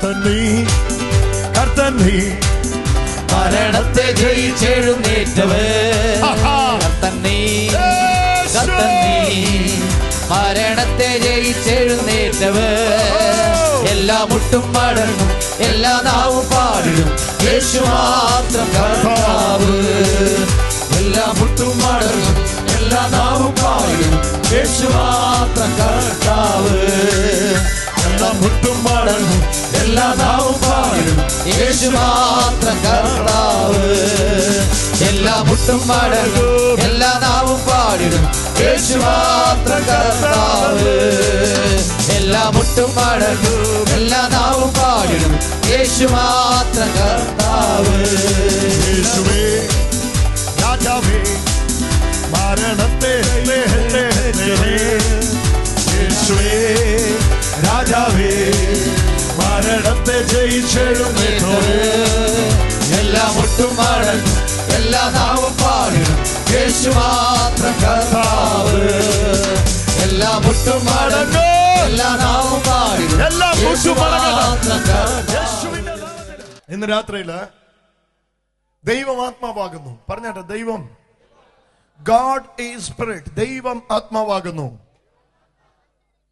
കർത്തൻ നീ മരണത്തെ ജയിച്ചെഴുന്നേറ്റവൻ കർത്തൻ നീ മരണത്തെ ജയിച്ചെഴുന്നേറ്റവൻ എല്ലാ മുട്ടും മടങ്ങും എല്ലാ നാവും പാടിടും യേശു മാത്രം കർത്താവ് എല്ലാ മുട്ടും മടങ്ങും എല്ലാ നാവും പാടിടും യേശു മാത്രം കർത്താവ് എല്ലാ മുട്ടും മടങ്ങും എല്ലാ നാവും പാടിടും യേശു മാത്രം കർത്താവ് എല്ലാ മുട്ടും മടങ്ങും എല്ലാ നാവും പാടിടും യേശു മാത്രം കർത്താവ് എല്ലാ മുട്ടും മടങ്ങും എല്ലാ നാവും പാടിടും യേശു മാത്രം കർത്താവ് യേശുവേ രാജാവേ മരണത്തെ യേശുവേ രാജാവേ മരണത്തെ ജയിച്ചെഴുന്നേറ്റവൻ എല്ലാ മുട്ടും മടങ്ങും എല്ലാ നാവും പാടിടും യേശു മാത്രം കർത്താവ് എല്ലാ മുട്ടും മടങ്ങും എല്ലാ നാവും പാടിടും യേശു മാത്രം കർത്താവ്. ഇന്ന് രാത്രിയില് ദൈവം ആത്മാവാകുന്നു. പറഞ്ഞാട്ടെ, ദൈവം God is spirit. ദൈവം ആത്മാവാകുന്നു.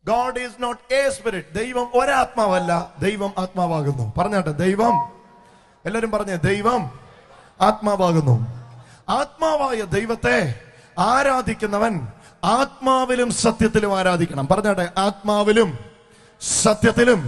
God is not a spirit. ദൈവം ഒരാത്മാവല്ല, ദൈവം ആത്മാവാകുന്നു. പറഞ്ഞാട്ടെ, ദൈവം, എല്ലാരും പറഞ്ഞേ, ദൈവം ആത്മാവാകുന്നു. ആത്മാവായ ദൈവത്തെ ആരാധിക്കുന്നവൻ ആത്മാവിലും സത്യത്തിലും ആരാധിക്കണം. പറഞ്ഞാട്ടെ, ആത്മാവിലും സത്യത്തിലും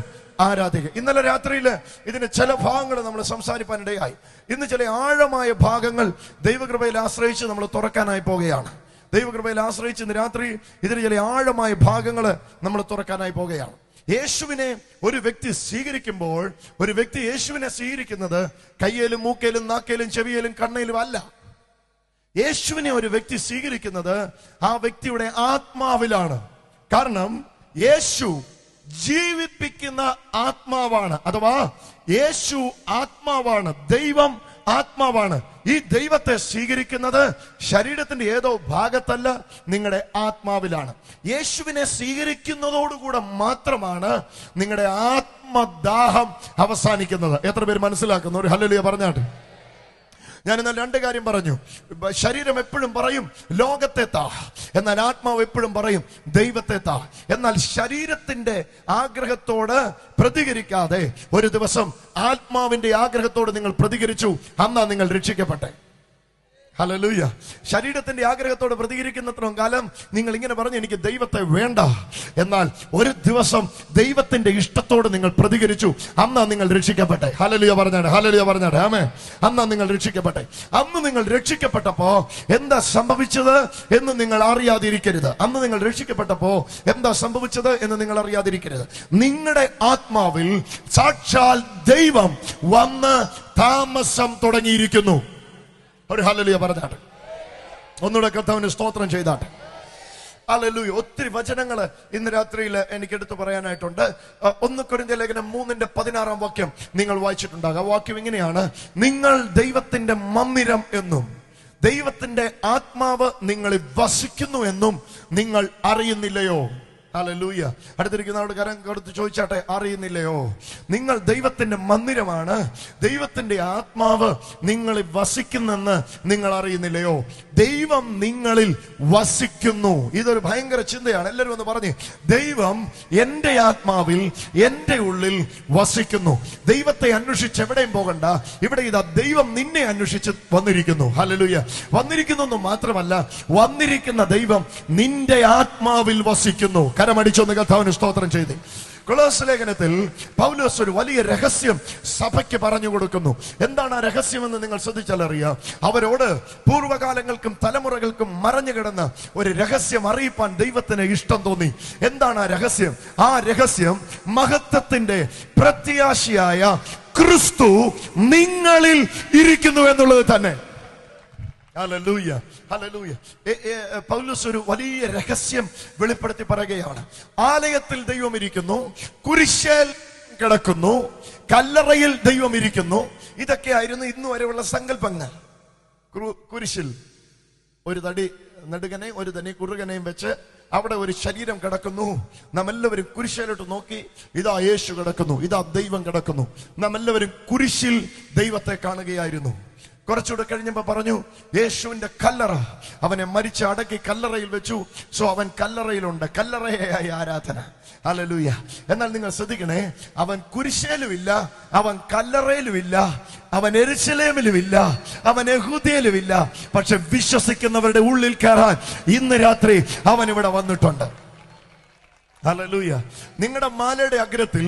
ആരാധിക്കുക. ഇന്നലെ രാത്രിയിൽ ഇതിന്റെ ചില ഭാഗങ്ങൾ നമ്മൾ സംസാരിക്കാനിടയായി. ഇന്ന് ചില ആഴമായ ഭാഗങ്ങൾ ദൈവകൃപയിൽ ആശ്രയിച്ച് നമ്മൾ തുറക്കാനായി പോകുകയാണ്. ദൈവകൃപയിൽ ആശ്രയിച്ച് ഇന്ന് രാത്രി ഇതിന് ചില ആഴമായ ഭാഗങ്ങൾ നമ്മൾ തുറക്കാനായി പോകുകയാണ്. യേശുവിനെ ഒരു വ്യക്തി സ്വീകരിക്കുമ്പോൾ, ഒരു വ്യക്തി യേശുവിനെ സ്വീകരിക്കുന്നത് കയ്യിലും മൂക്കയിലും നാക്കയിലും ചെവിയിലും കണ്ണയിലും അല്ല. യേശുവിനെ ഒരു വ്യക്തി സ്വീകരിക്കുന്നത് ആ വ്യക്തിയുടെ ആത്മാവിലാണ്. കാരണം യേശു ജീവിപ്പിക്കുന്ന ആത്മാവാണ്. അഥവാ യേശു ആത്മാവാണ്, ദൈവം ആത്മാവാണ്. ഈ ദൈവത്തെ സ്വീകരിക്കുന്നത് ശരീരത്തിന്റെ ഏതോ ഭാഗത്തല്ല, നിങ്ങളുടെ ആത്മാവിലാണ്. യേശുവിനെ സ്വീകരിക്കുന്നതോടുകൂടെ മാത്രമാണ് നിങ്ങളുടെ ആത്മദാഹം അവസാനിക്കുന്നത്. എത്ര പേര് മനസ്സിലാക്കുന്നു? ഒരു ഹല്ലേലൂയ പറഞ്ഞാട്ട്. ഞാൻ എന്നാൽ രണ്ട് കാര്യം പറഞ്ഞു. ശരീരം എപ്പോഴും പറയും ലോകത്തെ താ, എന്നാൽ ആത്മാവ് എപ്പോഴും പറയും ദൈവത്തെ താ. എന്നാൽ ശരീരത്തിന്റെ ആഗ്രഹത്തോട് പ്രതികരിക്കാതെ ഒരു ദിവസം ആത്മാവിന്റെ ആഗ്രഹത്തോട് നിങ്ങൾ പ്രതികരിച്ചു, അന്നാ നിങ്ങൾ രക്ഷിക്കപ്പെട്ടെ. ഹല്ലേലൂയ. ശരീരത്തിന്റെ ആഗ്രഹത്തോട് പ്രതികരിക്കുന്നത്രയും കാലം നിങ്ങൾ ഇങ്ങനെ പറഞ്ഞു എനിക്ക് ദൈവത്തെ വേണ്ട. എന്നാൽ ഒരു ദിവസം ദൈവത്തിന്റെ ഇഷ്ടത്തോട് നിങ്ങൾ പ്രതികരിച്ചു, അന്നാ നിങ്ങൾ രക്ഷിക്കപ്പെട്ടെ. ഹല്ലേലൂയ പറഞ്ഞാട്ടെ, ഹല്ലേലൂയ പറഞ്ഞാട്ടെ, ആമേൻ. അന്നാ നിങ്ങൾ രക്ഷിക്കപ്പെട്ടെ. അന്ന് നിങ്ങൾ രക്ഷിക്കപ്പെട്ടപ്പോ എന്താ സംഭവിച്ചത് എന്ന് നിങ്ങൾ അറിയാതിരിക്കരുത്. അന്ന് നിങ്ങൾ രക്ഷിക്കപ്പെട്ടപ്പോ എന്താ സംഭവിച്ചത് എന്ന് നിങ്ങൾ അറിയാതിരിക്കരുത്. നിങ്ങളുടെ ആത്മാവിൽ സാക്ഷാൽ ദൈവം വന്ന് താമസം തുടങ്ങിയിരിക്കുന്നു. ഒരു ഹല്ലേലൂയ പറഞ്ഞാട്ടെ. ഒന്നുകൂടെ കർത്താവിന് സ്തോത്രം ചെയ്താട്ടെ. ഹല്ലേലൂയ. ഒത്തിരി വചനങ്ങൾ ഇന്ന് രാത്രിയിൽ എനിക്ക് എടുത്തു പറയാനായിട്ടുണ്ട്. 1 കൊരിന്ത്യർ ലേഖനം 3:16 നിങ്ങൾ വായിച്ചിട്ടുണ്ടാകും. ആ വാക്യം ഇങ്ങനെയാണ്: നിങ്ങൾ ദൈവത്തിന്റെ മന്ദിരം എന്നും ദൈവത്തിന്റെ ആത്മാവ് നിങ്ങളിൽ വസിക്കുന്നു എന്നും നിങ്ങൾ അറിയുന്നില്ലയോ? ഹല്ലേലൂയ. അടുത്തിരിക്കുന്നവരോട് കരം കൊടുത്ത് ചോദിച്ചാട്ടെ, അറിയുന്നില്ലയോ? നിങ്ങൾ ദൈവത്തിന്റെ മന്ദിരമാണ്, ദൈവത്തിന്റെ ആത്മാവ് നിങ്ങളിൽ വസിക്കുന്നെന്ന് നിങ്ങൾ അറിയുന്നില്ലയോ? ദൈവം നിങ്ങളിൽ വസിക്കുന്നു. ഇതൊരു ഭയങ്കര ചിന്തയാണ്. എല്ലാവരും ഒന്ന് പറഞ്ഞ്, ദൈവം എന്റെ ആത്മാവിൽ എന്റെ ഉള്ളിൽ വസിക്കുന്നു. ദൈവത്തെ അന്വേഷിച്ച് എവിടെയും പോകണ്ട. ഇവിടെ ഇതാ ദൈവം നിന്നെ അന്വേഷിച്ച് വന്നിരിക്കുന്നു. ഹല്ലേലൂയ. വന്നിരിക്കുന്നു എന്ന് മാത്രമല്ല, വന്നിരിക്കുന്ന ദൈവം നിന്റെ ആത്മാവിൽ വസിക്കുന്നു. കരമടിച്ചൊന്ന് കർത്താവിന് സ്തോത്രം ചെയ്ത്. കൊളോസ്യ ലേഖനത്തിൽ പൗലോസ് ഒരു വലിയ രഹസ്യം സഭയ്ക്ക് പറഞ്ഞു കൊടുക്കുന്നു. എന്താണ് ആ രഹസ്യമെന്ന് നിങ്ങൾ ശ്രദ്ധിച്ചാൽ അറിയാം. അവരോട് പൂർവ്വകാലങ്ങൾക്കും തലമുറകൾക്കും മറഞ്ഞു കിടന്ന ഒരു രഹസ്യം അറിയിപ്പാൻ ദൈവത്തിന് ഇഷ്ടം തോന്നി. എന്താണ് ആ രഹസ്യം? ആ രഹസ്യം മഹത്വത്തിന്റെ പ്രത്യാശയായ ക്രിസ്തു നിങ്ങളിൽ ഇരിക്കുന്നു എന്നുള്ളത് തന്നെ. Hallelujah, hallelujah. പൗലോസ് ഒരു വലിയ രഹസ്യം വെളിപ്പെടുത്തി പറയുകയാണ്. ആലയത്തിൽ ദൈവം ഇരിക്കുന്നു, കുരിശിൽ കിടക്കുന്നു, കല്ലറയിൽ ദൈവം ഇരിക്കുന്നു. ഇതൊക്കെയായിരുന്നു ഇന്നു വരെയുള്ള സങ്കല്പങ്ങൾ. കുരിശിൽ ഒരു തടി നെടുകനെയും ഒരു തനി കുറുകനെയും വെച്ച് അവിടെ ഒരു ശരീരം കിടക്കുന്നു. നാം എല്ലാവരും കുരിശിലോട്ട് നോക്കി, ഇതാ യേശു കിടക്കുന്നു, ഇതാ ദൈവം കിടക്കുന്നു. നാം എല്ലാവരും കുരിശിൽ ദൈവത്തെ കാണുകയായിരുന്നു. കുറച്ചുകൂടെ കഴിഞ്ഞപ്പോ പറഞ്ഞു, യേശുവിന്റെ കല്ലറ, അവനെ മരിച്ച് അടക്കി കല്ലറയിൽ വെച്ചു. സോ അവൻ കല്ലറയിലുണ്ട്. കല്ലറയായ ആരാധന. ഹല്ലേലൂയ. എന്നാൽ നിങ്ങൾ ശ്രദ്ധിക്കണേ, അവൻ കുരിശേലുമില്ല, അവൻ കല്ലറയിലുമില്ല, അവൻ യെരൂശലേമിലുമില്ല, അവൻ യഹൂദയിലുമില്ല. പക്ഷെ വിശ്വസിക്കുന്നവരുടെ ഉള്ളിൽ കയറാൻ ഇന്ന് രാത്രി അവൻ ഇവിടെ വന്നിട്ടുണ്ട്. ഹല്ലേലൂയ. നിങ്ങളുടെ മാലയുടെ അഗ്രത്തിൽ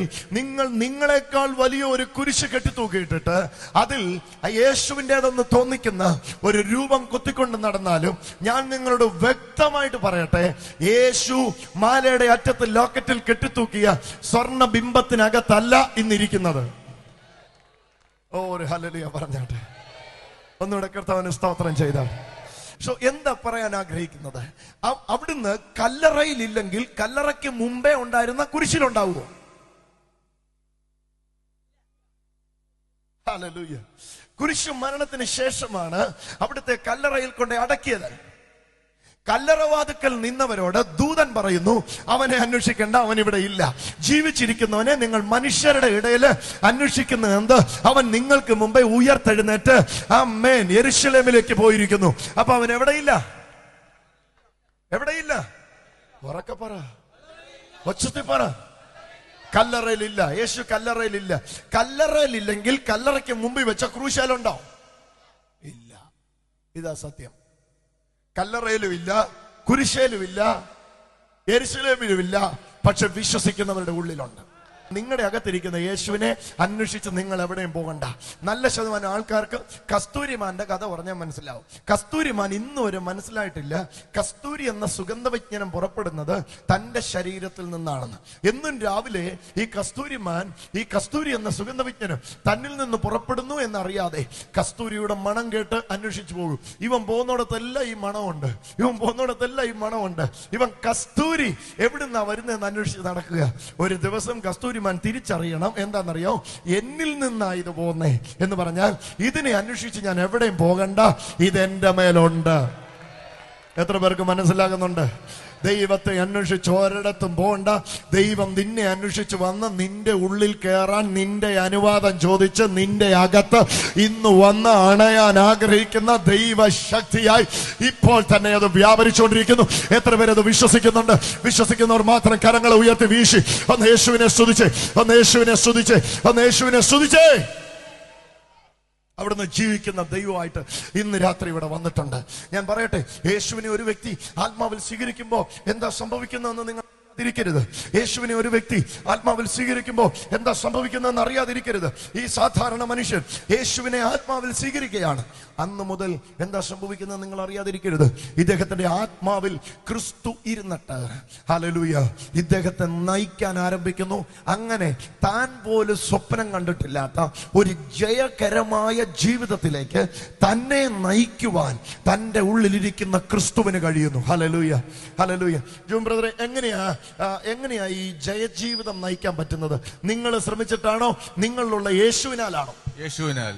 നിങ്ങളെക്കാൾ വലിയ ഒരു കുരിശ് കെട്ടിത്തൂക്കിയിട്ടിട്ട് അതിൽ യേശുവിൻ്റെതെന്ന് തോന്നിക്കുന്ന ഒരു രൂപം കുത്തിക്കൊണ്ട് നടന്നാലും ഞാൻ നിങ്ങളോട് വ്യക്തമായിട്ട് പറയട്ടെ, യേശു മാലയുടെ അറ്റത്ത് ലോക്കറ്റിൽ കെട്ടിത്തൂക്കിയ സ്വർണ്ണ ബിംബത്തിനകത്തല്ല ഇന്നിരിക്കുന്നത്. ഒരു ഹല്ലേലൂയ പറഞ്ഞാട്ടെ. ഒന്നുകൂടെ കർത്താവിന് സ്തോത്രം ചെയ്താൽ. സോ എന്താ പറയാൻ ആഗ്രഹിക്കുന്നത്? അവിടുന്ന് കല്ലറയിലില്ലെങ്കിൽ കല്ലറയ്ക്ക് മുമ്പേ ഉണ്ടായിരുന്ന കുരിശിലുണ്ടാവുമോ? ഹല്ലേലൂയ. കുരിശ് മരണത്തിന് ശേഷമാണ് അവിടുത്തെ കല്ലറയിൽ കൊണ്ട് അടക്കിയത്. കല്ലറവാതുക്കൽ നിന്നവരോട് ദൂതൻ പറയുന്നു, അവനെ അന്വേഷിക്കേണ്ട, അവൻ ഇവിടെ ഇല്ല. ജീവിച്ചിരിക്കുന്നവനെ നിങ്ങൾ മനുഷ്യരുടെ ഇടയിൽ അന്വേഷിക്കുന്നത് എന്ത്? അവൻ നിങ്ങൾക്ക് മുമ്പേ ഉയർത്തെഴുന്നേറ്റ് ആമേൻ യെരൂശലേമിലേക്ക് പോയിരിക്കുന്നു. അപ്പൊ അവൻ എവിടെയില്ല? എവിടെയില്ല? ഉറക്കെ പറ, ഒച്ചത്തിൽ പറ. കല്ലറയിലില്ല. യേശു കല്ലറയിലില്ല. കല്ലറയിലില്ലെങ്കിൽ കല്ലറയ്ക്ക് മുമ്പിൽ വെച്ച ക്രൂശാലുണ്ടോ? ഇല്ല. ഇതാ സത്യം. കല്ലറയിലുമില്ല, കുരിശേലുമില്ല, യെരൂശലേമിലുമില്ല. പക്ഷെ വിശ്വസിക്കുന്നവരുടെ ഉള്ളിലുണ്ട്. നിങ്ങളുടെ അകത്തിരിക്കുന്ന യേശുവിനെ അന്വേഷിച്ച് നിങ്ങൾ എവിടെയും പോകണ്ട. നല്ല ശതമാനം ആൾക്കാർക്ക് കസ്തൂരിമാന്റെ കഥ പറഞ്ഞാൽ മനസ്സിലാവും. കസ്തൂരിമാൻ ഇന്ന് വരെ മനസ്സിലായിട്ടില്ല കസ്തൂരി എന്ന സുഗന്ധവിജ്ഞാനം പുറപ്പെടുന്നത് തന്റെ ശരീരത്തിൽ നിന്നാണെന്ന്. എന്നും രാവിലെ ഈ കസ്തൂരി എന്ന സുഗന്ധവിജ്ഞാനം തന്നിൽ നിന്ന് പുറപ്പെടുന്നു എന്നറിയാതെ കസ്തൂരിയുടെ മണം കേട്ട് അന്വേഷിച്ചു പോകും. ഇവൻ പോകുന്നിടത്തെല്ലാം ഈ മണമുണ്ട്, ഇവൻ പോകുന്നിടത്തെല്ലാം ഈ മണമുണ്ട്. ഇവൻ കസ്തൂരി എവിടുന്നാ വരുന്നതെന്ന് അന്വേഷിച്ച് നടക്കുക. ഒരു ദിവസം കസ്തൂരിമാൻ തിരിച്ചറിയണം, എന്താണെന്നറിയോ? എന്നിൽ നിന്നായത് പോന്നേ എന്ന് പറഞ്ഞാൽ ഇതിനെ അന്വേഷിച്ച് ഞാൻ എവിടെയും പോകണ്ട, ഇതെന്റെ മേലുണ്ട്. എത്ര പേർക്ക് മനസ്സിലാകുന്നുണ്ട്? ദൈവത്തെ അന്വേഷിച്ച് ഒരിടത്തും പോകണ്ട. ദൈവം നിന്നെ അന്വേഷിച്ച് വന്ന് നിന്റെ ഉള്ളിൽ കയറാൻ നിന്റെ അനുവാദം ചോദിച്ച് നിന്റെ അകത്ത് ഇന്ന് വന്ന് അണയാൻ ആഗ്രഹിക്കുന്ന ദൈവശക്തിയായി ഇപ്പോൾ തന്നെ അത് വ്യാപരിച്ചുകൊണ്ടിരിക്കുന്നു. എത്ര പേരത് വിശ്വസിക്കുന്നുണ്ട്? വിശ്വസിക്കുന്നവർ മാത്രം കരങ്ങളെ ഉയർത്തി വീശി ഒന്ന് യേശുവിനെ സ്തുതിച്ചേ, ഒന്ന് യേശുവിനെ സ്തുതിച്ചേ, ഒന്ന് യേശുവിനെ സ്തുതിച്ചേ. അവിടുന്ന് ജീവിക്കുന്ന ദൈവമായിട്ട് ഇന്ന് രാത്രി ഇവിടെ വന്നിട്ടുണ്ട്. ഞാൻ പറയട്ടെ, യേശുവിനെ ഒരു വ്യക്തി ആത്മാവിൽ സ്വീകരിക്കുമ്പോൾ എന്താ സംഭവിക്കുന്നതെന്ന് നിങ്ങൾ അറിയാതിരിക്കരുത്. യേശുവിനെ ഒരു വ്യക്തി ആത്മാവിൽ സ്വീകരിക്കുമ്പോൾ എന്താ സംഭവിക്കുന്നതെന്ന് അറിയാതിരിക്കരുത്. ഈ സാധാരണ മനുഷ്യൻ യേശുവിനെ ആത്മാവിൽ സ്വീകരിക്കുകയാണ്. അന്ന് മുതൽ എന്താ സംഭവിക്കുന്നത് നിങ്ങൾ അറിയാതിരിക്കരുത്. ഇദ്ദേഹത്തിന്റെ ആത്മാവിൽ ക്രിസ്തു ഇരുന്നിട്ട് ഹല്ലേലൂയ ഇദ്ദേഹത്തെ നയിക്കാൻ ആരംഭിക്കുന്നു. അങ്ങനെ താൻ പോലും സ്വപ്നം കണ്ടിട്ടില്ലാത്ത ഒരു ജയകരമായ ജീവിതത്തിലേക്ക് തന്നെ നയിക്കുവാൻ തന്റെ ഉള്ളിലിരിക്കുന്ന ക്രിസ്തുവിന് കഴിയുന്നു. Hallelujah, hallelujah. ജോൺ ബ്രദറെ, എങ്ങനെയാ ഈ ജയജീവിതം നയിക്കാൻ പറ്റുന്നത്? നിങ്ങൾ ശ്രമിച്ചിട്ടാണോ? നിങ്ങളിലുള്ള യേശുവിനാലാണോ? യേശുവിനാൽ.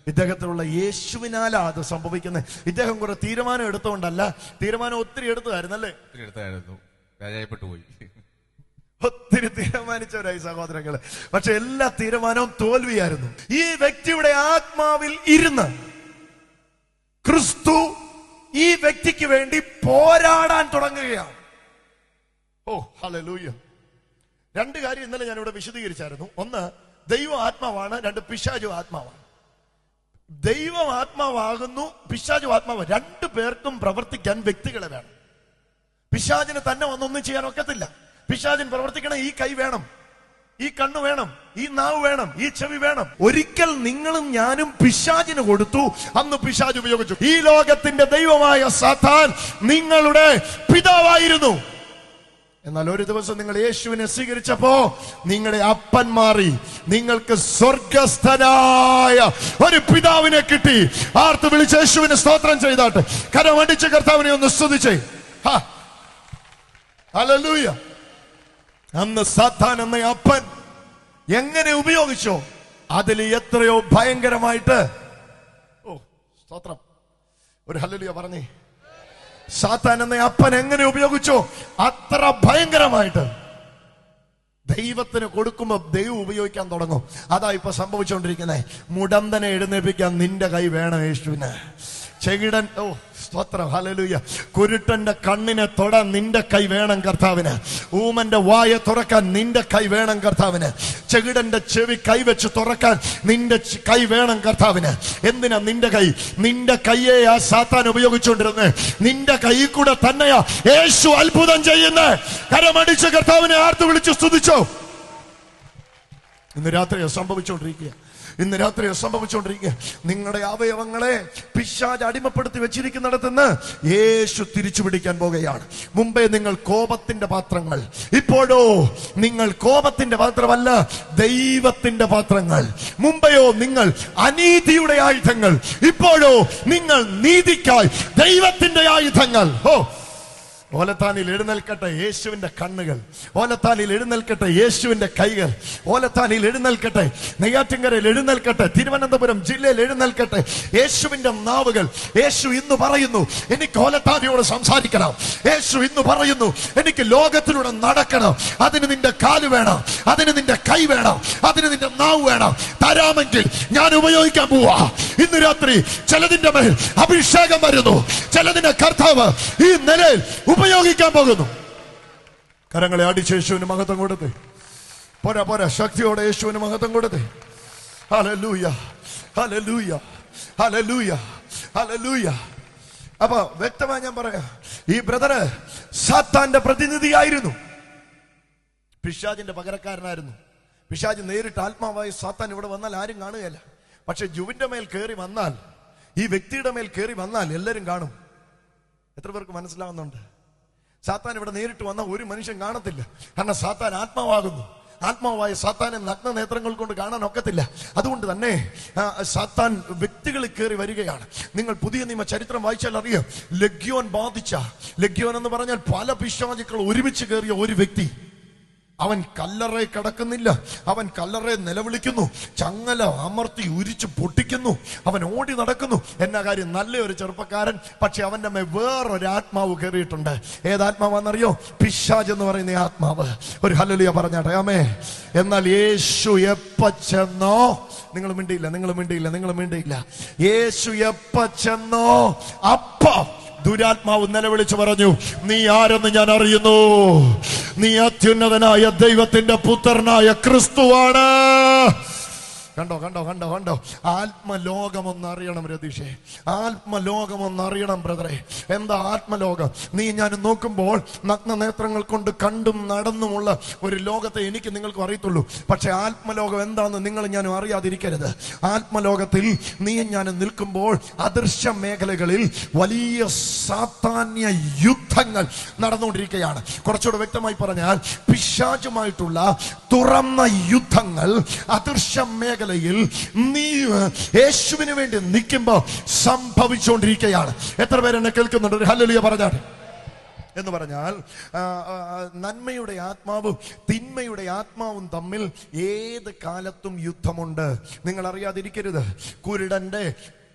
ഇദ്ദേഹത്തിലുള്ള യേശുവിനാലാ അത് സംഭവിക്കുന്നത്. ഇദ്ദേഹം കുറെ തീരുമാനം എടുത്തുകൊണ്ടല്ല. തീരുമാനം ഒത്തിരി എടുത്തതായിരുന്നല്ലേ? പോയി ഒത്തിരി തീരുമാനിച്ചവരായി സഹോദരങ്ങള്. പക്ഷെ എല്ലാ തീരുമാനവും തോൽവിയായിരുന്നു. ഈ വ്യക്തിയുടെ ആത്മാവിൽ ഇരുന്ന് ക്രിസ്തു ഈ വ്യക്തിക്ക് വേണ്ടി പോരാടാൻ തുടങ്ങുകയാണ്. ഓ ഹല്ലേലൂയ. രണ്ട് കാര്യം ഇന്നലെ ഞാൻ ഇവിടെ വിശദീകരിച്ചായിരുന്നു. ഒന്ന്, ദൈവം ആത്മാവാണ്. രണ്ട്, പിശാചു ആത്മാവാണ്. ദൈവം ആത്മാവാകുന്നു, പിശാചു ആത്മാവ്. രണ്ടു പേർക്കും പ്രവർത്തിക്കാൻ വ്യക്തികളെ വേണം. പിശാചിന് തന്നെ ഒന്നൊന്നും ചെയ്യാൻ ഒക്കത്തില്ല. പിശാചിന് പ്രവർത്തിക്കണം. ഈ കൈ വേണം, ഈ കണ്ണ് വേണം, ഈ നാവ് വേണം, ഈ ചെവി വേണം. ഒരിക്കൽ നിങ്ങളും ഞാനും പിശാചിന് കൊടുത്തു, അന്ന് പിശാച് ഉപയോഗിച്ചു. ഈ ലോകത്തിന്റെ ദൈവമായ സാത്താൻ നിങ്ങളുടെ പിതാവായിരുന്നു. എന്നാൽ ഒരു ദിവസം നിങ്ങൾ യേശുവിനെ സ്വീകരിച്ചപ്പോ നിങ്ങളുടെ അപ്പൻ മാറി. നിങ്ങൾക്ക് സ്വർഗസ്ഥനായ ഒരു പിതാവിനെ കിട്ടി. ആർത്ത് വിളിച്ച് യേശുവിനെ സ്തോത്രം ചെയ്താട്ടെ. കരമടിച്ച് കർത്താവിനെ ഒന്ന് സ്തുതിച്ചേ. ഹല്ലേലൂയ. അന്ന് സാത്താൻ എന്ന അപ്പൻ എങ്ങനെ ഉപയോഗിച്ചോ അതിൽ എത്രയോ ഭയങ്കരമായിട്ട്. ഓ സ്തോത്രം. ഒരു ഹല്ലേലൂയ പറഞ്ഞേ. സാത്താൻ എന്ന അപ്പൻ എങ്ങനെ ഉപയോഗിച്ചോ അത്ര ഭയങ്കരമായിട്ട് ദൈവത്തിന് കൊടുക്കുമ്പോൾ ദൈവം ഉപയോഗിക്കാൻ തുടങ്ങും. അതാ ഇപ്പൊ സംഭവിച്ചുകൊണ്ടിരിക്കുന്നത്. മുടന്തനെ എഴുന്നേൽപ്പിക്കാൻ നിന്റെ കൈ വേണം യേശുവിന്. ചെകിടൻ, ഓ സ്തോത്രം, ഹല്ലേലൂയ. കുരുട്ടന്റെ കണ്ണിനെ തൊടാൻ നിന്റെ കൈ വേണം കർത്താവിന്. ഊമന്റെ വായ തുറക്കാൻ നിന്റെ കൈ വേണം കർത്താവിന്. ചെകിടന്റെ ചെവി കൈവച്ച് തുറക്കാൻ നിന്റെ കൈ വേണം കർത്താവിന്. എന്തിനാ നിന്റെ കൈ? നിന്റെ കൈയെ ആ സാത്താൻ ഉപയോഗിച്ചുകൊണ്ടിരുന്നത്. നിന്റെ കൈ കൂടെ തന്നെയാ യേശു അത്ഭുതം ചെയ്യുന്നത്. കരമടിച്ച് കർത്താവിനെ ആർത്തു വിളിച്ച് സ്തുതിച്ചോ. ഇന്ന് രാത്രി സംഭവിച്ചുകൊണ്ടിരിക്കുക. ഇന്ന് രാത്രി സംഭവിച്ചുകൊണ്ടിരിക്കുക. നിങ്ങളുടെ അവയവങ്ങളെ പിശാച് അടിമപ്പെടുത്തി വെച്ചിരിക്കുന്നിടത്തുനിന്ന് യേശു തിരിച്ചു പിടിക്കാൻ പോകുകയാണ്. മുമ്പേ നിങ്ങൾ കോപത്തിന്റെ പാത്രങ്ങൾ, ഇപ്പോഴോ നിങ്ങൾ കോപത്തിന്റെ പാത്രമല്ല, ദൈവത്തിന്റെ പാത്രങ്ങൾ. മുമ്പെയോ നിങ്ങൾ അനീതിയുടെ ആയുധങ്ങൾ, ഇപ്പോഴോ നിങ്ങൾ നീതിക്കായി ദൈവത്തിന്റെ ആയുധങ്ങൾ. ഓലത്താനിൽ എഴുന്നേൽക്കട്ടെ യേശുവിന്റെ കണ്ണുകൾ, ഓലത്താനിൽ എഴുന്നേൽക്കട്ടെ യേശുവിന്റെ കൈകൾ, ഓലത്താനിൽ എഴുന്നേൽക്കട്ടെ, നെയ്യാറ്റിൻകരയിൽ എഴുന്നേൽക്കട്ടെ, തിരുവനന്തപുരം ജില്ലയിൽ എഴുന്നേൽക്കട്ടെ യേശുവിന്റെ നാവുകൾ. യേശു ഇന്ന് പറയുന്നു, എനിക്ക് ഓലത്താനിയോട് സംസാരിക്കണം. യേശു ഇന്ന് പറയുന്നു, എനിക്ക് ലോകത്തിലൂടെ നടക്കണം. അതിന് നിന്റെ കാല് വേണം, അതിന് നിന്റെ കൈ വേണം, അതിന് നിന്റെ നാവ് വേണം. തരാമെങ്കിൽ ഞാൻ ഉപയോഗിക്കാൻ പോവാ. ഇന്ന് രാത്രി ചിലതിന്റെ മേൽ അഭിഷേകം വരുന്നു, ചിലതിന്റെ കർത്താവ് ഈ നിലയിൽ ഉപയോഗിക്കാൻ പോകുന്നു. കരങ്ങളെ അടിച്ച് യേശുവിന് മഹത്വം കൊടുത്ത്, പോരാ പോരാ, ശക്തിയോടെ യേശുവിന് മഹത്വം കൊടുത്ത്. ഹല്ലേലൂയ, ഹല്ലേലൂയ, ഹല്ലേലൂയ, ഹല്ലേലൂയ. അപ്പൊ വ്യക്തമായി ഞാൻ പറയാം, ഈ ബ്രദറ് സാത്താന്റെ പ്രതിനിധിയായിരുന്നു, പിശാചിന്റെ പകരക്കാരനായിരുന്നു. പിശാച് നേരിട്ട് ആത്മാവായി സാത്താൻ ഇവിടെ വന്നാൽ ആരും കാണുകയില്ല. പക്ഷെ ജുവിന്റെ മേൽ കയറി വന്നാൽ, ഈ വ്യക്തിയുടെ മേൽ കയറി വന്നാൽ എല്ലാവരും കാണും. എത്ര പേർക്ക് മനസ്സിലാവുന്നുണ്ട്? സാത്താൻ ഇവിടെ നേരിട്ട് വന്നാൽ ഒരു മനുഷ്യൻ കാണത്തില്ല. കാരണം സാത്താൻ ആത്മാവാകുന്നു. ആത്മാവായ സാത്താനെ നഗ്ന നേത്രങ്ങൾ കൊണ്ട് കാണാൻ ഒക്കത്തില്ല. അതുകൊണ്ട് തന്നെ സാത്താൻ വ്യക്തികളിൽ കയറി വരികയാണ്. നിങ്ങൾ പുതിയ നിയമ ചരിത്രം വായിച്ചാൽ അറിയാം, ലഗ്യോൻ ബാധിച്ച, ലഗ്യോൻ എന്ന് പറഞ്ഞാൽ പല പിശാചുക്കൾ ഒരുമിച്ച് കയറിയ ഒരു വ്യക്തി. അവൻ കല്ലറയെ കിടക്കുന്നില്ല, അവൻ കല്ലറയെ നിലവിളിക്കുന്നു, ചങ്ങല അമർത്തി ഉരിച്ചു പൊട്ടിക്കുന്നു, അവൻ ഓടി നടക്കുന്നു. എന്നാ കാര്യം? നല്ലൊരു ചെറുപ്പക്കാരൻ, പക്ഷെ അവന്റെ മേൽ വേറൊരു ആത്മാവ് കയറിയിട്ടുണ്ട്. ഏതാത്മാവെന്നറിയോ? പിശാച് എന്ന് പറയുന്ന ആത്മാവ്. ഒരു ഹല്ലേലൂയ പറഞ്ഞാട്ടെ, ആമേ. എന്നാൽ യേശു എപ്പ ചെന്നോ, നിങ്ങൾ മിണ്ടിയില്ല, നിങ്ങൾ മിണ്ടിയില്ല, നിങ്ങൾ മിണ്ടിയില്ല. യേശു എപ്പ ചെന്നോ അപ്പം ദുരാത്മാവ് നിലവിളിച്ചു പറഞ്ഞു, നീ ആരെന്ന് ഞാൻ അറിയുന്നു, നീ അത്യുന്നതനായ ദൈവത്തിന്റെ പുത്രനായ ക്രിസ്തുവാണ്. കണ്ടോ കണ്ടോ കണ്ടോ കണ്ടോ? ആത്മലോകമൊന്ന് അറിയണം രതീഷേ, ആത്മലോകമൊന്ന് അറിയണം ബ്രദറെ. എന്താ ആത്മലോകം? നീ ഞാൻ നോക്കുമ്പോൾ നഗ്ന നേത്രങ്ങൾ കൊണ്ട് കണ്ടും നടന്നുമുള്ള ഒരു ലോകത്തെ എനിക്ക് നിങ്ങൾക്കും അറിയത്തുള്ളൂ. പക്ഷെ ആത്മലോകം എന്താണെന്ന് നിങ്ങൾ ഞാനും അറിയാതിരിക്കരുത്. ആത്മലോകത്തിൽ നീ ഞാൻ നിൽക്കുമ്പോൾ അദൃശ്യ മേഖലകളിൽ വലിയ സാത്താന്യ യുദ്ധങ്ങൾ നടന്നുകൊണ്ടിരിക്കുകയാണ്. കുറച്ചുകൂടെ വ്യക്തമായി പറഞ്ഞാൽ, പിശാചുമായിട്ടുള്ള തുറന്ന യുദ്ധങ്ങൾ അദൃശ്യ മേഖലയിൽ നീ യേശുവിന് വേണ്ടി നിൽക്കുമ്പോൾ സംഭവിച്ചുകൊണ്ടിരിക്കുകയാണ്. എത്ര പേരെന്നെ കേൾക്കുന്നുണ്ട്? ഒരു ഹല്ലേലൂയ പറഞ്ഞാൽ. എന്ന് പറഞ്ഞാൽ നന്മയുടെ ആത്മാവും തിന്മയുടെ ആത്മാവും തമ്മിൽ ഏത് കാലത്തും യുദ്ധമുണ്ട്. നിങ്ങൾ അറിയാതിരിക്കരുത്, കുരുടന്റെ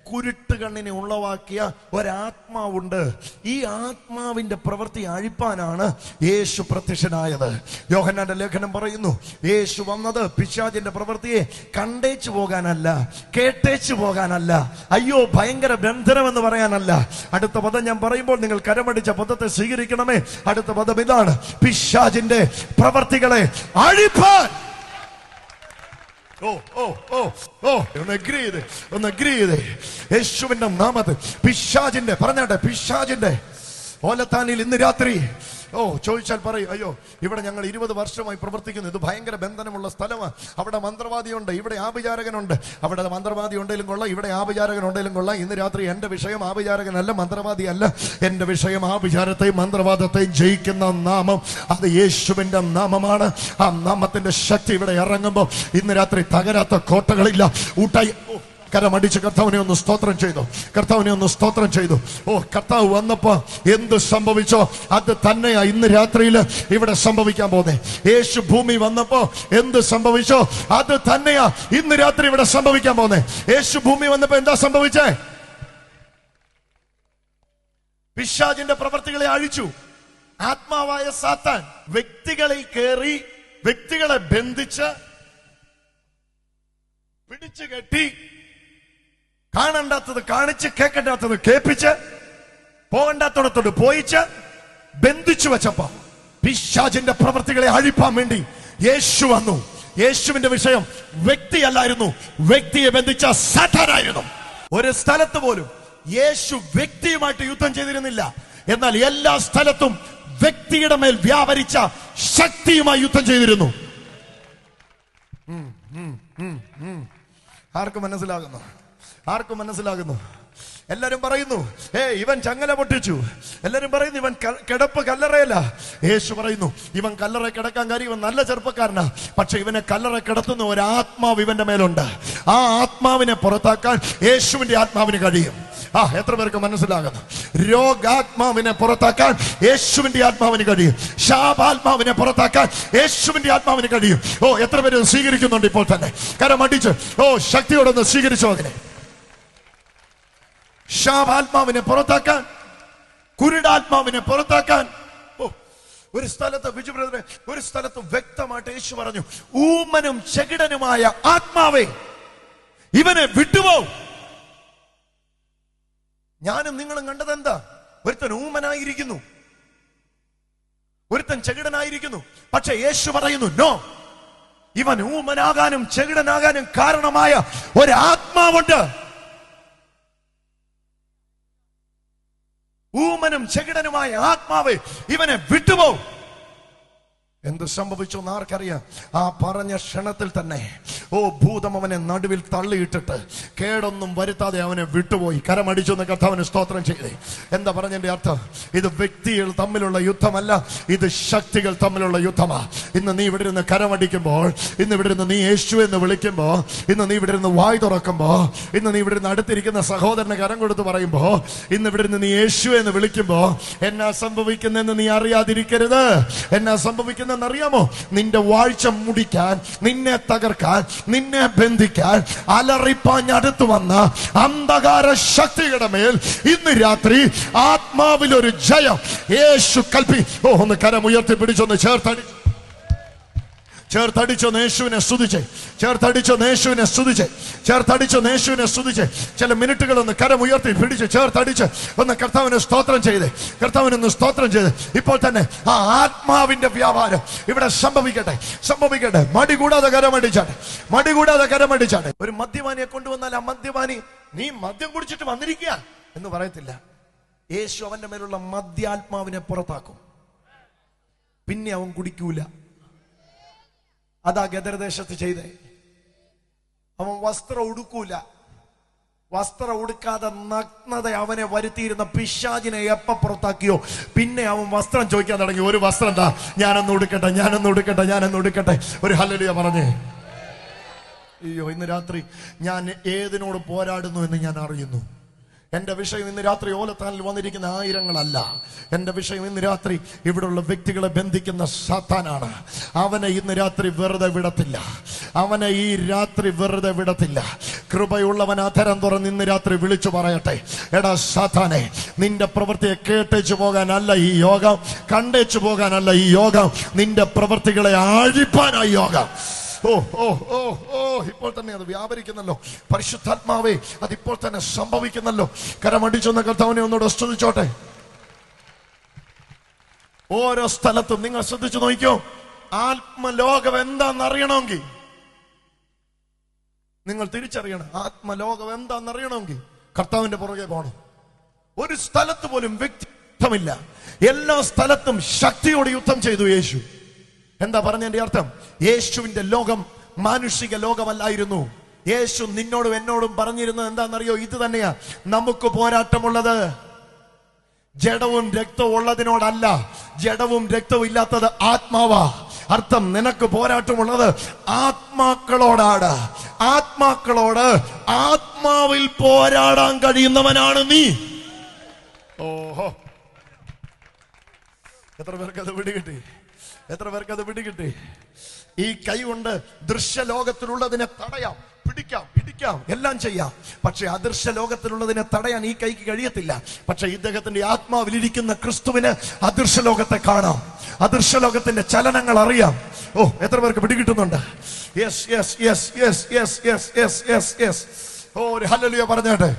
കുരുട്ട് കണ്ണിനെ ഉളവാക്കിയ ഒരാത്മാവുണ്ട്. ഈ ആത്മാവിന്റെ പ്രവൃത്തി അഴിപ്പാനാണ് യേശു പ്രത്യക്ഷനായത്. യോഹന്നാന്റെ ലേഖനം പറയുന്നു, യേശു വന്നത് പിശാചിന്റെ പ്രവൃത്തിയെ കണ്ടേച്ചു പോകാനല്ല, കേട്ടേച്ചു പോകാനല്ല, അയ്യോ ഭയങ്കര ബന്ധനമെന്ന് പറയാനല്ല. അടുത്ത പദം ഞാൻ പറയുമ്പോൾ നിങ്ങൾ കരമടിച്ച പദത്തെ സ്വീകരിക്കണമേ. അടുത്ത പദം ഇതാണ്, പിശാചിന്റെ പ്രവൃത്തികളെ അഴിപ്പാൻ. ഒന്ന് അഗ്രി ചെയ്തേ. യേശുവിന്റെ നാമത്തിൽ പിശാചിന്റെ, പറഞ്ഞാട്ടെ, പിശാചിന്റെ ഓലത്താനിൽ ഇന്ന് രാത്രി ചോദിച്ചാൽ പറയും, അയ്യോ ഇവിടെ ഞങ്ങൾ 20 വർഷമായി പ്രവർത്തിക്കുന്നു, ഇത് ഭയങ്കര ബന്ധനമുള്ള സ്ഥലമാണ്, അവിടെ മന്ത്രവാദിയുണ്ട്, ഇവിടെ ആഭിചാരകനുണ്ട്. അവിടെ മന്ത്രവാദി ഉണ്ടെങ്കിലും കൊള്ളാം, ഇവിടെ ആഭിചാരകൻ ഉണ്ടെങ്കിലും കൊള്ളാം. ഇന്ന് രാത്രി എന്റെ വിഷയം ആഭിചാരകനല്ല, മന്ത്രവാദിയല്ല. എന്റെ വിഷയം ആഭിചാരത്തെയും മന്ത്രവാദത്തെയും ജയിക്കുന്ന നാമം, അത് യേശുവിന്റെ നാമമാണ്. ആ നാമത്തിന്റെ ശക്തി ഇവിടെ ഇറങ്ങുമ്പോൾ ഇന്ന് രാത്രി തകരാത്ത കോട്ടകളില്ല. ഊട്ടായി കരമടിച്ച് കർത്താവിനെ ഒന്ന് സ്തോത്രം ചെയ്തു, കർത്താവിനെ ഒന്ന് സ്തോത്രം ചെയ്തു. കർത്താവ് വന്നപ്പോ എന്ത് സംഭവിച്ചോ അത് തന്നെയാ ഇന്ന് രാത്രിയിൽ ഇവിടെ സംഭവിക്കാൻ പോകുന്നത്. യേശു ഭൂമി വന്നപ്പോ എന്ത് സംഭവിച്ചോ അത് തന്നെയാ ഇന്ന് രാത്രി ഇവിടെ സംഭവിക്കാൻ പോകുന്നത്. യേശു ഭൂമി വന്നപ്പോ എന്താ സംഭവിച്ചേ? പിശാചിന്റെ പ്രവർത്തികളെ അഴിച്ചു. ആത്മാവായ സാത്താൻ വ്യക്തികളിൽ കയറി വ്യക്തികളെ ബന്ധിച്ച് പിടിച്ചു കെട്ടി കാണണ്ടാത്തത് കാണിച്ച് കേൾക്കണ്ടാത്തത് കേൾപ്പിച്ച് പോകണ്ടാത്തോടത്തോട് പോയിച്ച് ബന്ധിച്ചു വെച്ചപ്പോ പിശാചിന്റെ പ്രവർത്തികളെ അഴിപ്പാൻ വേണ്ടി യേശു വന്നു. യേശുവിന്റെ വിഷയം വ്യക്തിയല്ലായിരുന്നു, വ്യക്തിയെ ബന്ധിച്ച സാത്താനായിരുന്നു. ഒരു സ്ഥലത്ത് പോലും യേശു വ്യക്തിയുമായിട്ട് യുദ്ധം ചെയ്തിരുന്നില്ല. എന്നാൽ എല്ലാ സ്ഥലത്തും വ്യക്തിയുടെ മേൽ വ്യാപരിച്ച ശക്തിയുമായി യുദ്ധം ചെയ്തിരുന്നു. ആർക്കും മനസ്സിലാകുന്നു? ആർക്കും മനസ്സിലാകുന്നു? എല്ലാരും പറയുന്നു ഇവൻ ചങ്ങല പൊട്ടിച്ചു. എല്ലാരും പറയുന്നു ഇവൻ കിടപ്പ് കല്ലറയല്ല. യേശു പറയുന്നു ഇവൻ കല്ലറ കിടക്കാൻ കാര്യം ഇവൻ നല്ല ചെറുപ്പക്കാരനാ. പക്ഷെ ഇവനെ കല്ലറ കിടത്തുന്ന ഒരു ആത്മാവ് ഇവന്റെ മേലുണ്ട്. ആ ആത്മാവിനെ പുറത്താക്കാൻ യേശുവിന്റെ ആത്മാവിന് കഴിയും. എത്ര പേർക്ക് മനസ്സിലാകുന്നു? രോഗാത്മാവിനെ പുറത്താക്കാൻ യേശുവിന്റെ ആത്മാവിന് കഴിയും. ശാപാത്മാവിനെ പുറത്താക്കാൻ യേശുവിന്റെ ആത്മാവിന് കഴിയും. എത്ര പേര് സ്വീകരിക്കുന്നുണ്ട് ഇപ്പോൾ തന്നെ? കരമടിച്ച് ശക്തിയോടൊന്ന് സ്വീകരിച്ചോ അതിനെ. ശാപാത്മാവിനെ പുറത്താക്കാൻ, കുരുടാത്മാവിനെ പുറത്താക്കാൻ. ഒരു സ്ഥലത്ത് ബിജു ബ്രദറെ, ഒരു സ്ഥലത്ത് വ്യക്തമായിട്ട് യേശു പറഞ്ഞു, ഊമനും ചെകിടനുമായ ആത്മാവേ ഇവനെ വിട്ടുപോ. ഞാനും നിങ്ങളും കണ്ടത് എന്താ? ഒരുത്തൻ ഊമനായിരിക്കുന്നു, ഒരുത്തൻ ചെകിടനായിരിക്കുന്നു. പക്ഷെ യേശു പറയുന്നു നോ, ഇവൻ ഊമനാകാനും ചെകിടനാകാനും കാരണമായ ഒരാത്മാവുണ്ട്. ഊമനും ചെകിടനുമായ ആത്മാവ് ഇവനെ വിട്ടുപോ. എന്ത് സംഭവിച്ചു എന്ന് ആർക്കറിയാം? ആ പറഞ്ഞ ക്ഷണത്തിൽ തന്നെ ഭൂതം അവനെ നടുവിൽ തള്ളിയിട്ടിട്ട് കേടൊന്നും വരുത്താതെ അവനെ വിട്ടുപോയി. കരമടിച്ചു എന്ന് കർത്താവിന് സ്തോത്രം ചെയ്തേ. എന്താ പറഞ്ഞതിന്റെ അർത്ഥം? ഇത് വ്യക്തികൾ തമ്മിലുള്ള യുദ്ധമല്ല, ഇത് ശക്തികൾ തമ്മിലുള്ള യുദ്ധമാ. ഇന്ന് നീ ഇവിടെ ഇരുന്ന് കരമടിക്കുമ്പോൾ, ഇന്ന് ഇവിടെ ഇരുന്ന് നീ യേശു എന്ന് വിളിക്കുമ്പോ, ഇന്ന് നീ ഇവിടെ ഇരുന്ന് വായ് തുറക്കുമ്പോ, ഇന്ന് നീ ഇവിടെ ഇരുന്ന് അടുത്തിരിക്കുന്ന സഹോദരന് കരം കൊടുത്ത് പറയുമ്പോ, ഇന്ന് ഇവിടെ ഇരുന്ന് നീ യേശു എന്ന് വിളിക്കുമ്പോ എന്നാ സംഭവിക്കുന്നെന്ന് നീ അറിയാതിരിക്കരുത്. എന്നാ സംഭവിക്കുന്ന അറിയാമോ? നിന്റെ വാഴ്ച മുടിക്കാൻ, നിന്നെ തകർക്കാൻ, നിന്നെ ബന്ധിക്കാൻ അലറിപ്പാഞ്ഞടുത്ത് വന്ന അന്ധകാര ശക്തിയുടെ മേൽ ഇന്ന് രാത്രി ആത്മാവിലൊരു ജയം യേശു കൽപ്പി. ഒന്ന് കരമുയർത്തി പിടിച്ചൊന്ന് ചേർത്തടിച്ചൊന്ന് യേശുവിനെ സ്തുതിച്ചേ. ചേർത്തടിച്ചൊന്ന് യേശുവിനെ സ്തുതിച്ചേ. ചില മിനിറ്റുകളൊന്ന് കരമുയർത്തി പിടിച്ച് ചേർത്തടിച്ച് ഒന്ന് കർത്താവിനെ സ്തോത്രം ചെയ്തേ. കർത്താവിനൊന്ന് സ്തോത്രം ചെയ്ത് ഇപ്പോൾ തന്നെ ആ ആത്മാവിന്റെ വ്യാപാരം ഇവിടെ സംഭവിക്കട്ടെ. മടികൂടാതെ കരമടിച്ചാട്ടെ. ഒരു മദ്യപാനിയെ കൊണ്ടുവന്നാൽ ആ മദ്യപാനി നീ മദ്യം കുടിച്ചിട്ട് വന്നിരിക്കുക എന്ന് പറയത്തില്ല. യേശു അവന്റെ മേലുള്ള മദ്യാത്മാവിനെ പുറത്താക്കും. പിന്നെ അവൻ കുടിക്കൂല. അതാ ഗദർദേശത്ത് ചെയ്തേ. അവൻ വസ്ത്രം ഉടുക്കൂല. വസ്ത്രം ഉടുക്കാതെ നഗ്നത അവനെ വരുത്തിയിരുന്ന പിശാചിനെ എപ്പ പുറത്താക്കിയോ പിന്നെ അവൻ വസ്ത്രം ചോദിക്കാൻ തുടങ്ങി. ഒരു വസ്ത്രം എന്താ? ഞാനൊന്ന് ഉടുക്കട്ടെ. ഒരു ഹല്ലേലൂയ പറഞ്ഞേ. അയ്യോ, ഇന്ന് രാത്രി ഞാൻ ഏതിനോട് പോരാടുന്നു എന്ന് ഞാൻ അറിയുന്നു. എന്റെ വിഷയം ഇന്ന് രാത്രി ഓലത്താനിൽ വന്നിരിക്കുന്ന ആയിരങ്ങളല്ല. എന്റെ വിഷയം ഇന്ന് രാത്രി ഇവിടെയുള്ള വ്യക്തികളെ ബന്ധിക്കുന്ന സാത്താനാണ്. അവനെ ഇന്ന് രാത്രി വെറുതെ വിടത്തില്ല. കൃപയുള്ളവൻ അധരം തുറന്ന് ഇന്ന് രാത്രി വിളിച്ചു പറയട്ടെ, എടാ സാത്താനെ, നിന്റെ പ്രവൃത്തിയെ കേട്ടേച്ചു പോകാനല്ല ഈ യോഗം, കണ്ടേച്ചു പോകാനല്ല ഈ യോഗം, നിന്റെ പ്രവൃത്തികളെ ആഴിപ്പാനായി യോഗം. ഇപ്പോൾ തന്നെ അത് വ്യാപരിക്കുന്നല്ലോ. പരിശുദ്ധാത്മാവേ, അതിപ്പോൾ തന്നെ സംഭവിക്കുന്നല്ലോ. കരമടിച്ചൊന്ന് കർത്താവിനെ ഒന്നുകൂടെ സ്തുതിച്ചോട്ടെ. ഓരോ സ്ഥലത്തും നിങ്ങൾ ശ്രദ്ധിച്ചു നോക്കിയോ, ആത്മലോകം എന്താണെന്നറിയണമെങ്കിൽ നിങ്ങൾ തിരിച്ചറിയണം. ആത്മലോകം എന്താണെന്നറിയണമെങ്കിൽ കർത്താവിന്റെ പുറകെ പോകണം. ഒരു സ്ഥലത്ത് പോലും വ്യക്തിത്വമില്ല. എല്ലാ സ്ഥലത്തും ശക്തിയോട് യുദ്ധം ചെയ്തു യേശു. എന്താ പറഞ്ഞതിന്റെ അർത്ഥം? യേശുവിന്റെ ലോകം മാനുഷിക ലോകമല്ലായിരുന്നു. യേശു നിന്നോടും എന്നോടും പറഞ്ഞിരുന്നത് എന്താണെന്നറിയോ? ഇത് തന്നെയാ നമുക്ക് പോരാട്ടമുള്ളത്. ജഡവും രക്തവും ഉള്ളതിനോടല്ല, ജഡവും രക്തവും ഇല്ലാത്തത് ആത്മാവാ. അർത്ഥം, നിനക്ക് പോരാട്ടമുള്ളത് ആത്മാക്കളോടാണ്. ആത്മാവിൽ പോരാടാൻ കഴിയുന്നവനാണ് നീ. ഓഹോ, എത്ര പേർക്കത് പിടികിട്ടി? ഈ കൈ കൊണ്ട് ദൃശ്യലോകത്തിലുള്ളതിനെ തടയാം. പിടിക്കാം, ഇടിക്കാം, എല്ലാം ചെയ്യാം. പക്ഷെ അദൃശ്യ ലോകത്തിലുള്ളതിനെ തടയാൻ ഈ കൈക്ക് കഴിയത്തില്ല. പക്ഷെ ഇദ്ദേഹത്തിന്റെ ആത്മാവിലിരിക്കുന്ന ക്രിസ്തുവിന് അദൃശ്യ ലോകത്തെ കാണാം, അദൃശ്യ ലോകത്തിന്റെ ചലനങ്ങൾ അറിയാം. ഓ, എത്ര പേർക്ക് പിടികിട്ടുന്നുണ്ട്? Yes yes yes yes yes yes yes yes yes. ഓ, ഒരു ഹല്ലേലൂയ പറഞ്ഞാട്ടെ.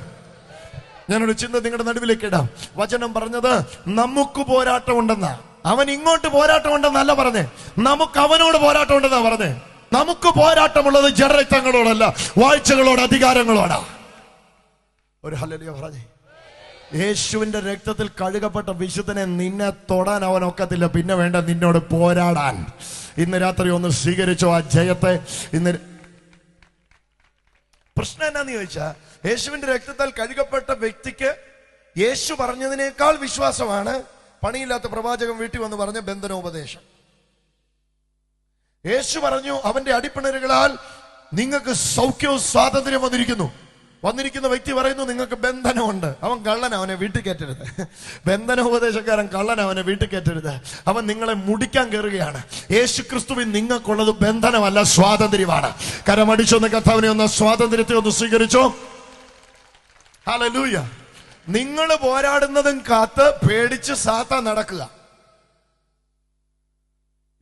ഞാനൊരു ചിന്ത നിങ്ങളുടെ നടുവിലേക്ക് ഇടാം. വചനം പറഞ്ഞത് നമുക്ക് പോരാട്ടം ഉണ്ടെന്നാ. അവൻ ഇങ്ങോട്ട് പോരാട്ടം ഉണ്ടെന്നല്ല പറഞ്ഞേ, നമുക്ക് അവനോട് പോരാട്ടം ഉണ്ടെന്നാ പറഞ്ഞേ. നമുക്ക് പോരാട്ടമുള്ളത് ജഡരക്തങ്ങളോടല്ല, വാഴ്ചകളോട്, അധികാരങ്ങളോടാ. ഒരു ഹല്ലേലൂയ പറഞ്ഞേ. യേശുവിന്റെ രക്തത്തിൽ കഴുകപ്പെട്ട വിശുദ്ധനെ നിന്നെ തൊടാൻ അവനൊക്കത്തില്ല. പിന്നെ വേണ്ട നിന്നോട് പോരാടാൻ. ഇന്ന് രാത്രി ഒന്ന് സ്വീകരിച്ചോ ആ ജയത്തെ. ഇന്ന് പ്രശ്നം എന്നാന്ന് ചോദിച്ചാൽ, യേശുവിന്റെ രക്തത്താൽ കഴുകപ്പെട്ട വ്യക്തിക്ക് യേശു പറഞ്ഞതിനേക്കാൾ വിശ്വാസമാണ് പണിയില്ലാത്ത പ്രവാചകൻ വീട്ടിൽ വന്ന് പറഞ്ഞ ബന്ധനോപദേശം. യേശു പറഞ്ഞു, അവന്റെ അടിപ്പിണരുകളാൽ നിങ്ങൾക്ക് സൗഖ്യവും സ്വാതന്ത്ര്യം വന്നിരിക്കുന്ന വ്യക്തി പറയുന്നു, നിങ്ങൾക്ക് ബന്ധനമുണ്ട്. അവൻ കള്ളൻ, അവനെ വീട്ടിൽ കയറ്റരുത്. ബന്ധനോപദേശക്കാരൻ കള്ളൻ, അവനെ വീട്ടിൽ കയറ്റരുത്. അവൻ നിങ്ങളെ മുടിക്കാൻ കയറുകയാണ്. യേശു ക്രിസ്തുവിൻ നിങ്ങൾക്കുള്ളത് ബന്ധനമല്ല, സ്വാതന്ത്ര്യമാണ്. കരമടിച്ചൊന്ന് കർത്താവിനെ ഒന്ന്, സ്വാതന്ത്ര്യത്തെ ഒന്ന് സ്വീകരിച്ചോ. ഹല്ലേലൂയ. നിങ്ങൾ പോരാടുന്നതും കാത്ത് പേടിച്ച് സാത്താൻ നടക്കുക.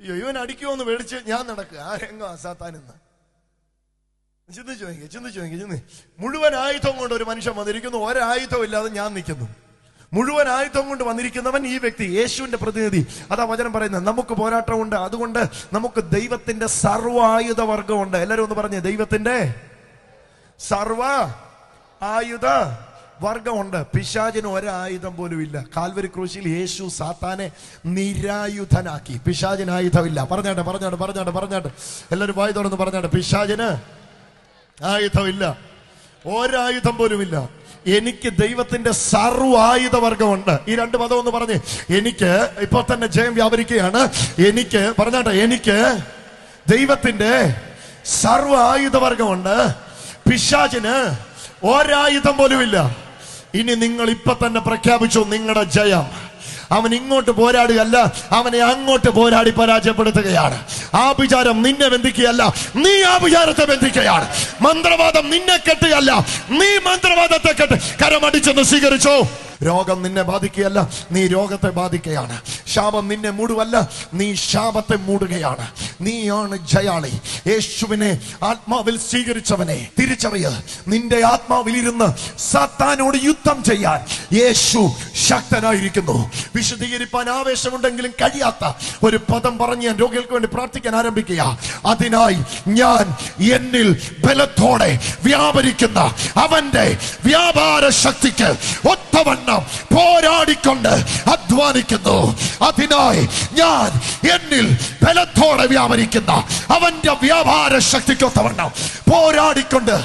ഇവൻ അടിക്കുമോന്ന് പേടിച്ച് ഞാൻ നടക്കുക. ആരെങ്ങോ സാത്താനെന്ന് ചിന്തിച്ചു. മുഴുവൻ ആയുധം കൊണ്ട് ഒരു മനുഷ്യൻ വന്നിരിക്കുന്നു, ഒരായുധം ഇല്ലാതെ ഞാൻ നിൽക്കുന്നു. മുഴുവൻ ആയുധം കൊണ്ട് വന്നിരിക്കുന്നവൻ ഈ വ്യക്തി, യേശുവിന്റെ പ്രതിനിധി. അതാ വചനം പറയുന്നത്, നമുക്ക് പോരാട്ടമുണ്ട്. അതുകൊണ്ട് നമുക്ക് ദൈവത്തിന്റെ സർവ്വ ആയുധ വർഗമുണ്ട്. എല്ലാവരും ഒന്ന് പറഞ്ഞേ, ദൈവത്തിന്റെ സർവ്വ ആയുധ വർഗമുണ്ട്. പിശാചിന് ഒരായുധം പോലും ഇല്ല. കാൽവരി ക്രൂശിൽ യേശു സാത്താനെ നിരായുധനാക്കി. പിശാചിന് ആയുധമില്ല. പറഞ്ഞാട്ടെ. എല്ലാവരും വായി തുറന്ന് പറഞ്ഞാട്ടെ, പിശാചിന് ആയുധമില്ല, ഒരായുധം പോലും ഇല്ല. എനിക്ക് ദൈവത്തിന്റെ സർവ്വ ആയുധ വർഗമുണ്ട്. ഈ രണ്ട് പദം ഒന്ന് പറഞ്ഞ്, എനിക്ക് ഇപ്പോൾ തന്നെ ജയം വ്യാപരിക്കുകയാണ്. എനിക്ക് പറഞ്ഞാട്ടെ, എനിക്ക് ദൈവത്തിന്റെ സർവ്വ ആയുധ വർഗമുണ്ട്. പിശാചിന് ഒരായുധം പോലുമില്ല. ഇനി നിങ്ങൾ ഇപ്പൊ തന്നെ പ്രഖ്യാപിച്ചു നിങ്ങളുടെ ജയം. അവൻ ഇങ്ങോട്ട് പോരാടുകയല്ല, അവനെ അങ്ങോട്ട് പോരാടി പരാജയപ്പെടുത്തുകയാണ്. ആഭിചാരം നിന്നെ ബന്ധിക്കുകയല്ല, നീ ആഭിചാരത്തെ ബന്ധിക്കുകയാണ്. മന്ത്രവാദം നിന്നെ കെട്ടുകയല്ല, നീ മന്ത്രവാദത്തെ കെട്ട്. കരമടിച്ചെന്ന് സ്വീകരിച്ചോ. രോഗം നിന്നെ ബാധിക്കുകയല്ല, നീ രോഗത്തെ ബാധിക്കുകയാണ്. ശാപം നിന്നെ മൂടുവല്ല, നീ ശാപത്തെ മൂടുകയാണ്. നീയാണ് ജയാളി. യേശുവിനെ ആത്മാവിൽ സ്വീകരിച്ചവനെ തിരിച്ചറിയ. നിന്റെ ആത്മാവിലിരുന്ന് സാത്താനോട് യുദ്ധം ചെയ്യാൻ യേശു ശക്തനായിരിക്കുന്നു. വിശദീകരിപ്പാൻ ആവേശമുണ്ടെങ്കിലും കഴിയാത്ത ഒരു പദം പറഞ്ഞ് ഞാൻ രോഗികൾക്ക് വേണ്ടി പ്രാർത്ഥിക്കാൻ ആരംഭിക്കുക. അതിനായി ഞാൻ എന്നിൽ ബലത്തോടെ വ്യാപരിക്കുന്ന അവന്റെ വ്യാപാര ശക്തിക്ക് ഒത്തവണ്ണം പോരാടിക്കൊണ്ട് അധ്വാനിക്കുന്നു. അതിനായി ഞാൻ എന്നിൽ ബലത്തോടെ വ്യാപരിക്കുന്ന അവന്റെ വ്യാപാര ശക്തിക്കൊത്തവണ്ണം പോരാടിക്കൊണ്ട്.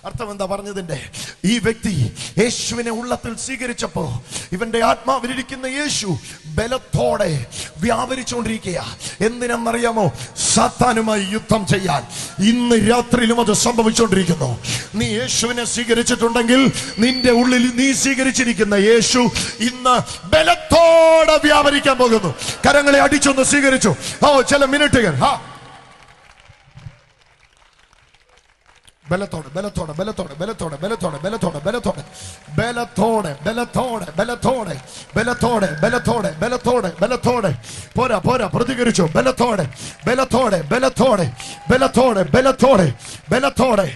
അർത്ഥം എന്താ പറഞ്ഞതിന്റെ? ഈ വ്യക്തി യേശുവിനെ ഉള്ളത്തിൽ സ്വീകരിച്ചപ്പോ ഇവന്റെ ആത്മാവിലിരിക്കുന്ന യേശു ബലത്തോടെ വ്യാപരിച്ചുകൊണ്ടിരിക്കുക. എന്തിനെന്നറിയാമോ? സാത്താനുമായി യുദ്ധം ചെയ്യാൻ. ഇന്ന് രാത്രിയിലും അത് സംഭവിച്ചുകൊണ്ടിരിക്കുന്നു. നീ യേശുവിനെ സ്വീകരിച്ചിട്ടുണ്ടെങ്കിൽ നിന്റെ ഉള്ളിൽ നീ സ്വീകരിച്ചിരിക്കുന്ന യേശു ഇന്ന് ബലത്തോടെ വ്യാപരിക്കാൻ പോകുന്നു. കരങ്ങളെ അടിച്ചൊന്ന് സ്വീകരിച്ചു. ചില മിനിറ്റുകൾ ബലത്തോടെ ബലത്തോടെ ബലത്തോടെ ബലത്തോടെ ബലത്തോടെ ബലത്തോടെ ബലത്തോടെ ബലത്തോടെ ബലത്തോടെ ബലത്തോടെ ബലത്തോടെ ബലത്തോടെ ബലത്തോടെ ബലത്തോടെ പോരാ പോരാ പ്രതികരിച്ചു. ബലത്തോടെ ബലത്തോടെ ബലത്തോടെ ബലത്തോടെ ബലത്തോടെ ബലത്തോടെ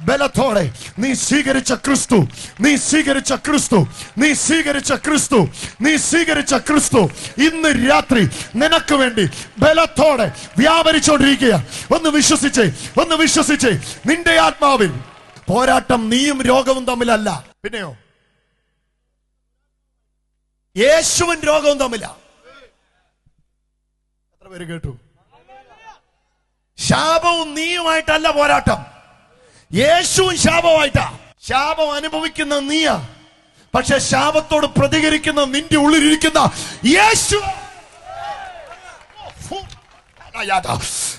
ബലത്തോടെ നീ സ്വീകരിച്ച ക്രിസ്തു, നീ സ്വീകരിച്ച ക്രിസ്തു, നീ സ്വീകരിച്ച ക്രിസ്തു, നീ സ്വീകരിച്ച ക്രിസ്തു ഇന്ന് രാത്രി നിനക്ക് വേണ്ടി ബലത്തോടെ വ്യാപരിച്ചുകൊണ്ടിരിക്കുക. ഒന്ന് വിശ്വസിച്ചേ, ഒന്ന് വിശ്വസിച്ചേ. നിന്റെ ആത്മാവിൽ പോരാട്ടം നീയും രോഗവും തമ്മിലല്ല, പിന്നെയോ യേശുവും രോഗവും തമ്മില. എത്ര പേര് കേട്ടു? ശാപവും നീയുമായിട്ടല്ല പോരാട്ടം, യേശുവും ശാപമായിട്ടാ. ശാപം അനുഭവിക്കുന്ന നീയാ, പക്ഷെ ശാപത്തോട് പ്രതികരിക്കുന്ന നിന്റെ ഉള്ളിലിരിക്കുന്ന യേശു.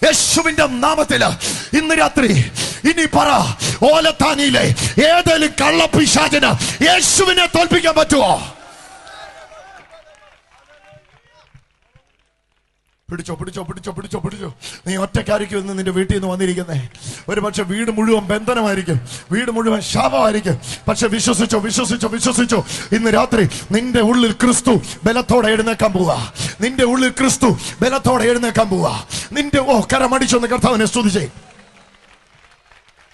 യേശുവിന്റെ നാമത്തില് ഇന്ന് രാത്രി ഇനി പറ, ഓലത്താനിയിലെ ഏതെങ്കിലും കള്ളപ്പിശാചിന് യേശുവിനെ തോൽപ്പിക്കാൻ പറ്റുമോ? പിടിച്ചോ പിടിച്ചോ പിടിച്ചോ പിടിച്ചോ പിടിച്ചോ. നീ ഒറ്റയ്ക്കായിരിക്കും ഇന്ന് നിന്റെ വീട്ടിൽ നിന്ന് വന്നിരിക്കുന്നേ. ഒരു പക്ഷെ വീട് മുഴുവൻ ബന്ധനമായിരിക്കും, വീട് മുഴുവൻ ശാപമായിരിക്കും. പക്ഷെ വിശ്വസിച്ചോ വിശ്വസിച്ചോ വിശ്വസിച്ചോ, ഇന്ന് രാത്രി നിന്റെ ഉള്ളിൽ ക്രിസ്തു ബലത്തോടെ എഴുന്നേക്കാൻ പോവാ. നിന്റെ ഉള്ളിൽ ക്രിസ്തു ബലത്തോടെ എഴുന്നേക്കാൻ പോവാ. നിന്റെ കരമടിച്ചൊന്ന് കർത്താവിനെ സ്തുതിച്ചേ.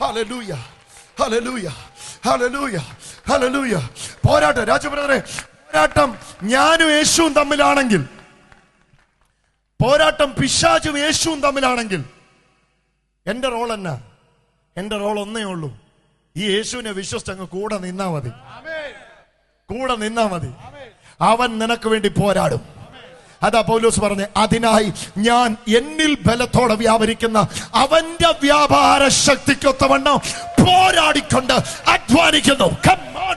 ഹല്ലേലൂയ ഹല്ലേലൂയ ഹല്ലേലൂയ ഹല്ലേലൂയ. പോരാട്ടം രാജബ്രദറെ, പോരാട്ടം ഞാനും യേശുവും തമ്മിലാണെങ്കിൽ, പോരാട്ടം പിശാചും യേശുവും തമ്മിലാണെങ്കിൽ എന്റെ റോൾ എന്നാ? എന്റെ റോൾ ഒന്നേ ഉള്ളൂ. ഈ യേശുവിനെ വിശ്വസിച്ചങ്ങ് കൂടെ നിന്നാ മതി, കൂടെ നിന്നാ മതി. അവൻ നിനക്ക് വേണ്ടി പോരാടും. അതാ പൗലോസ് പറഞ്ഞേ, അതിനായി ഞാൻ എന്നിൽ ബലത്തോടെ വ്യാപരിക്കുന്ന അവന്റെ വ്യാപാര ശക്തിക്കൊത്തവണ്ണം പോരാടിക്കൊണ്ട് അധ്വാനിക്കുന്നു.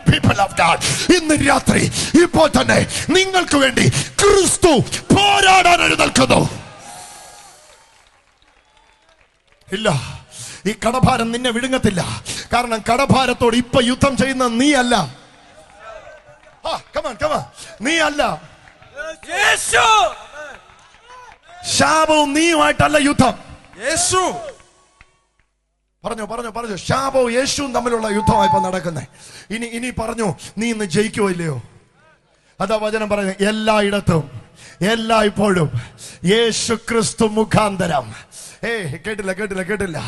People of God, ഇന്ന് രാത്രി ഇപ്പോൾ തന്നെ നിങ്ങൾക്ക് വേണ്ടി ക്രിസ്തു പോരാടാൻ എഴുന്നേൽക്കുന്നു. ഇല്ല, ഈ കടഭാരം നിന്നെ വിഴുങ്ങത്തില്ല. കാരണം കടഭാരത്തോട് ഇപ്പൊ യുദ്ധം ചെയ്യുന്ന നീ അല്ല. നീ അല്ല. ശാപവും നീയുമായിട്ടല്ല യുദ്ധം. യേശു പറഞ്ഞു ശാപവും യേശുവും തമ്മിലുള്ള യുദ്ധമായി ഇപ്പൊ നടക്കുന്നേ. ഇനി പറഞ്ഞു, നീ ഇന്ന് ജയിക്കുമോ ഇല്ലയോ? അതാ വചനം പറയുന്നത്, എല്ലായിടത്തും എല്ലായ്പ്പോഴും യേശു ക്രിസ്തു മുഖാന്തരം. കേട്ടില്ല.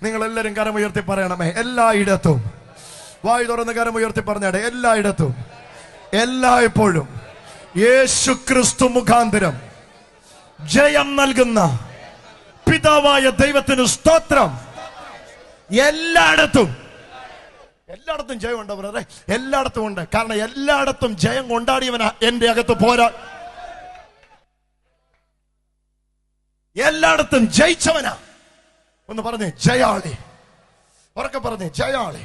നിങ്ങൾ എല്ലാരും കരമുയർത്തി പറയണമേ, എല്ലായിടത്തും. വായു തുറന്ന് കരമുയർത്തി പറഞ്ഞാടെ, എല്ലായിടത്തും എല്ലായ്പ്പോഴും യേശു ക്രിസ്തു മുഖാന്തരം ജയം നൽകുന്ന പിതാവായ ദൈവത്തിന് സ്തോത്രം. എല്ലായിടത്തും ജയമുണ്ടോ ബ്രദറെ? എല്ലായിടത്തും ഉണ്ട്. കാരണം എല്ലായിടത്തും ജയം കൊണ്ടാടിയവനാ എന്റെ അകത്ത് പോരാ. എല്ലായിടത്തും ജയിച്ചവനാ. ഒന്ന് പറഞ്ഞേ, ജയാളി. ഉറക്കെ പറഞ്ഞേ, ജയാളി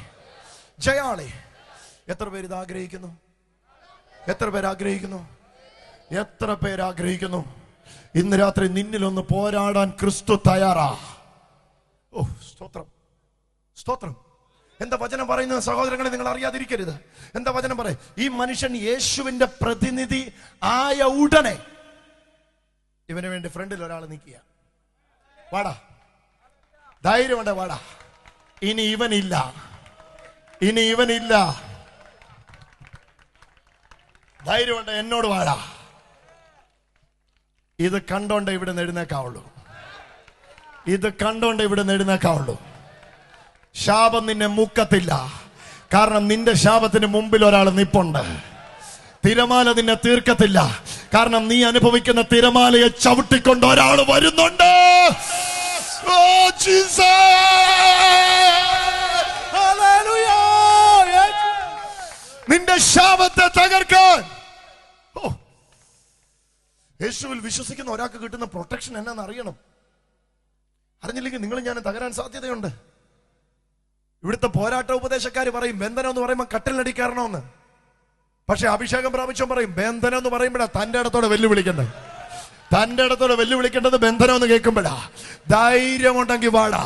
ജയാളി. എത്ര പേര് ഇത് ആഗ്രഹിക്കുന്നു? എത്ര പേര് ആഗ്രഹിക്കുന്നു? ഇന്ന് രാത്രി നിന്നിലൊന്ന് പോരാടാൻ ക്രിസ്തു തയ്യാറാ. സ്തോത്രം. എന്താ വചനം പറയുന്നത് സഹോദരങ്ങളെ? നിങ്ങൾ അറിയാതിരിക്കരുത്. എന്താ വചനം പറയും? ഈ മനുഷ്യൻ യേശുവിന്റെ പ്രതിനിധി ആയ ഉടനെ ഇവന് വേണ്ടി ഫ്രണ്ടിൽ ഒരാൾ നിൽക്കുക. വാടാ, ധൈര്യമുണ്ട്, വാടാ. ഇനി ഇവനില്ല. ധൈര്യമുണ്ട്, എന്നോട് വാടാ. ഇത് കണ്ടോണ്ട് ഇവിടെ എഴുന്നേക്കാവുള്ളൂ. ശാപം നിന്നെ മുക്കത്തില്ല. കാരണം നിന്റെ ശാപത്തിന് മുമ്പിൽ ഒരാൾ നിപ്പുണ്ട്. തിരമാല നിന്നെ തീർക്കത്തില്ല. കാരണം നീ അനുഭവിക്കുന്ന തിരമാലയെ ചവിട്ടിക്കൊണ്ട് ഒരാൾ വരുന്നുണ്ട്. നിന്റെ ശാപത്തെ തകർക്കാൻ. യേശുവിൽ വിശ്വസിക്കുന്ന ഒരാൾക്ക് കിട്ടുന്ന പ്രൊട്ടക്ഷൻ എന്നാന്ന് അറിയണം. അറിഞ്ഞില്ലെങ്കിൽ നിങ്ങൾ ഞാൻ തകരാൻ സാധ്യതയുണ്ട്. ഇവിടുത്തെ പോരാട്ട ഉപദേശക്കാർ പറയും ബന്ധനം എന്ന് പറയുമ്പോൾ കട്ടിലടിക്കാരണമെന്ന്. പക്ഷെ അഭിഷേകം പ്രാപിച്ചോ പറയും ബന്ധനം എന്ന് പറയുമ്പോഴാ തന്റെ ഇടത്തോടെ വെല്ലുവിളിക്കേണ്ടത്. ബന്ധനം എന്ന് കേൾക്കുമ്പോഴാ. ധൈര്യമുണ്ടെങ്കിൽ വാടാ.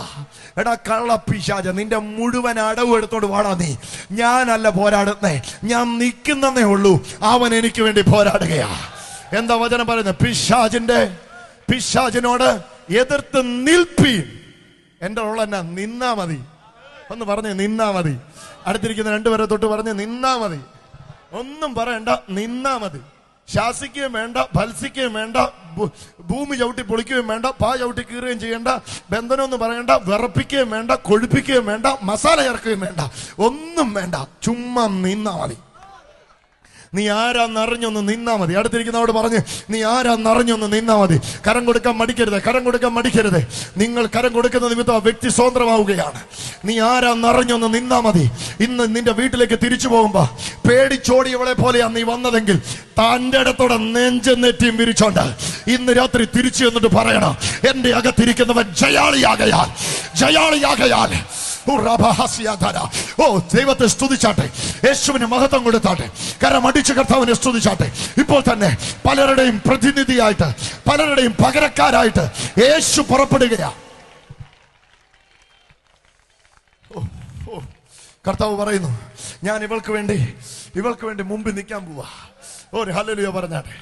എടാ കള്ളപ്പിശാച, നിന്റെ മുഴുവൻ അടവ് എടുത്തോണ്ട് വാടാ. നീ ഞാനല്ല പോരാടുന്നേ, ഞാൻ നിൽക്കുന്നേ ഉള്ളൂ. അവൻ എനിക്ക് വേണ്ടി പോരാടുകയാ. എന്താ വചനം പറയുന്നത്? പിശാചിനോട് എതിർത്ത് നിൽപ്പീൻ. എന്റെ റോൾ എന്നാ? നിന്നാ മതി. ഒന്ന് പറഞ്ഞേ, നിന്നാ മതി. അടുത്തിരിക്കുന്ന രണ്ടുപേരെ തൊട്ട് പറഞ്ഞ് നിന്നാ മതി. ഒന്നും പറയണ്ട, നിന്നാ മതി. ശാസിക്കുകയും വേണ്ട, ഭത്സിക്കുകയും വേണ്ട, ഭൂമി ചവിട്ടി പൊളിക്കുകയും വേണ്ട, പാ ചവിട്ടി കീറുകയും ചെയ്യേണ്ട, ബന്ധനമൊന്നും പറയണ്ട, വിറപ്പിക്കുകയും വേണ്ട, കൊഴുപ്പിക്കുകയും വേണ്ട, മസാല ചേർക്കുകയും വേണ്ട, ഒന്നും വേണ്ട. ചുമ്മാ നിന്നാ മതി. നീ ആരാന്നറിഞ്ഞൊന്ന് നിന്നാ മതി. അടുത്തിരിക്കുന്നവരോട് പറഞ്ഞ് നീ ആരാന്നറിഞ്ഞൊന്ന് നിന്നാ മതി. കരം കൊടുക്കാൻ മടിക്കരുത്. നിങ്ങൾ കരം കൊടുക്കുന്ന നിമിത്തം ആ വ്യക്തി സ്വതന്ത്രമാവുകയാണ്. നീ ആരാന്നറിഞ്ഞൊന്ന് നിന്നാ മതി. ഇന്ന് നിന്റെ വീട്ടിലേക്ക് തിരിച്ചു പോകുമ്പോ പേടിച്ചോടിയവളെ പോലെയാ നീ വന്നതെങ്കിൽ തന്റെ ഇടത്തോടെ നെഞ്ചും നെറ്റിയും വിരിച്ചോണ്ട് ഇന്ന് രാത്രി തിരിച്ചു എന്നിട്ട് പറയണം, എന്റെ അകത്തിരിക്കുന്നവൻ ജയാളിയാകയാൽ. ദൈവത്തെ സ്തുതിച്ചാട്ടെ, യേശുവിന് മഹത്വം കൊടുത്താട്ടെ, കരമടിച്ച് കർത്താവിനെ സ്തുതിച്ചാട്ടെ. ഇപ്പോൾ തന്നെ പലരുടെയും പ്രതിനിധിയായിട്ട്, പലരുടെയും പകരക്കാരായിട്ട് യേശു പുറപ്പെടുകയാ. കർത്താവ് പറയുന്നു, ഞാൻ ഇവൾക്ക് വേണ്ടി മുമ്പിൽ നിൽക്കാൻ പോവാ. ഒരു ഹല്ലേലൂയ പറഞ്ഞാട്ടെ.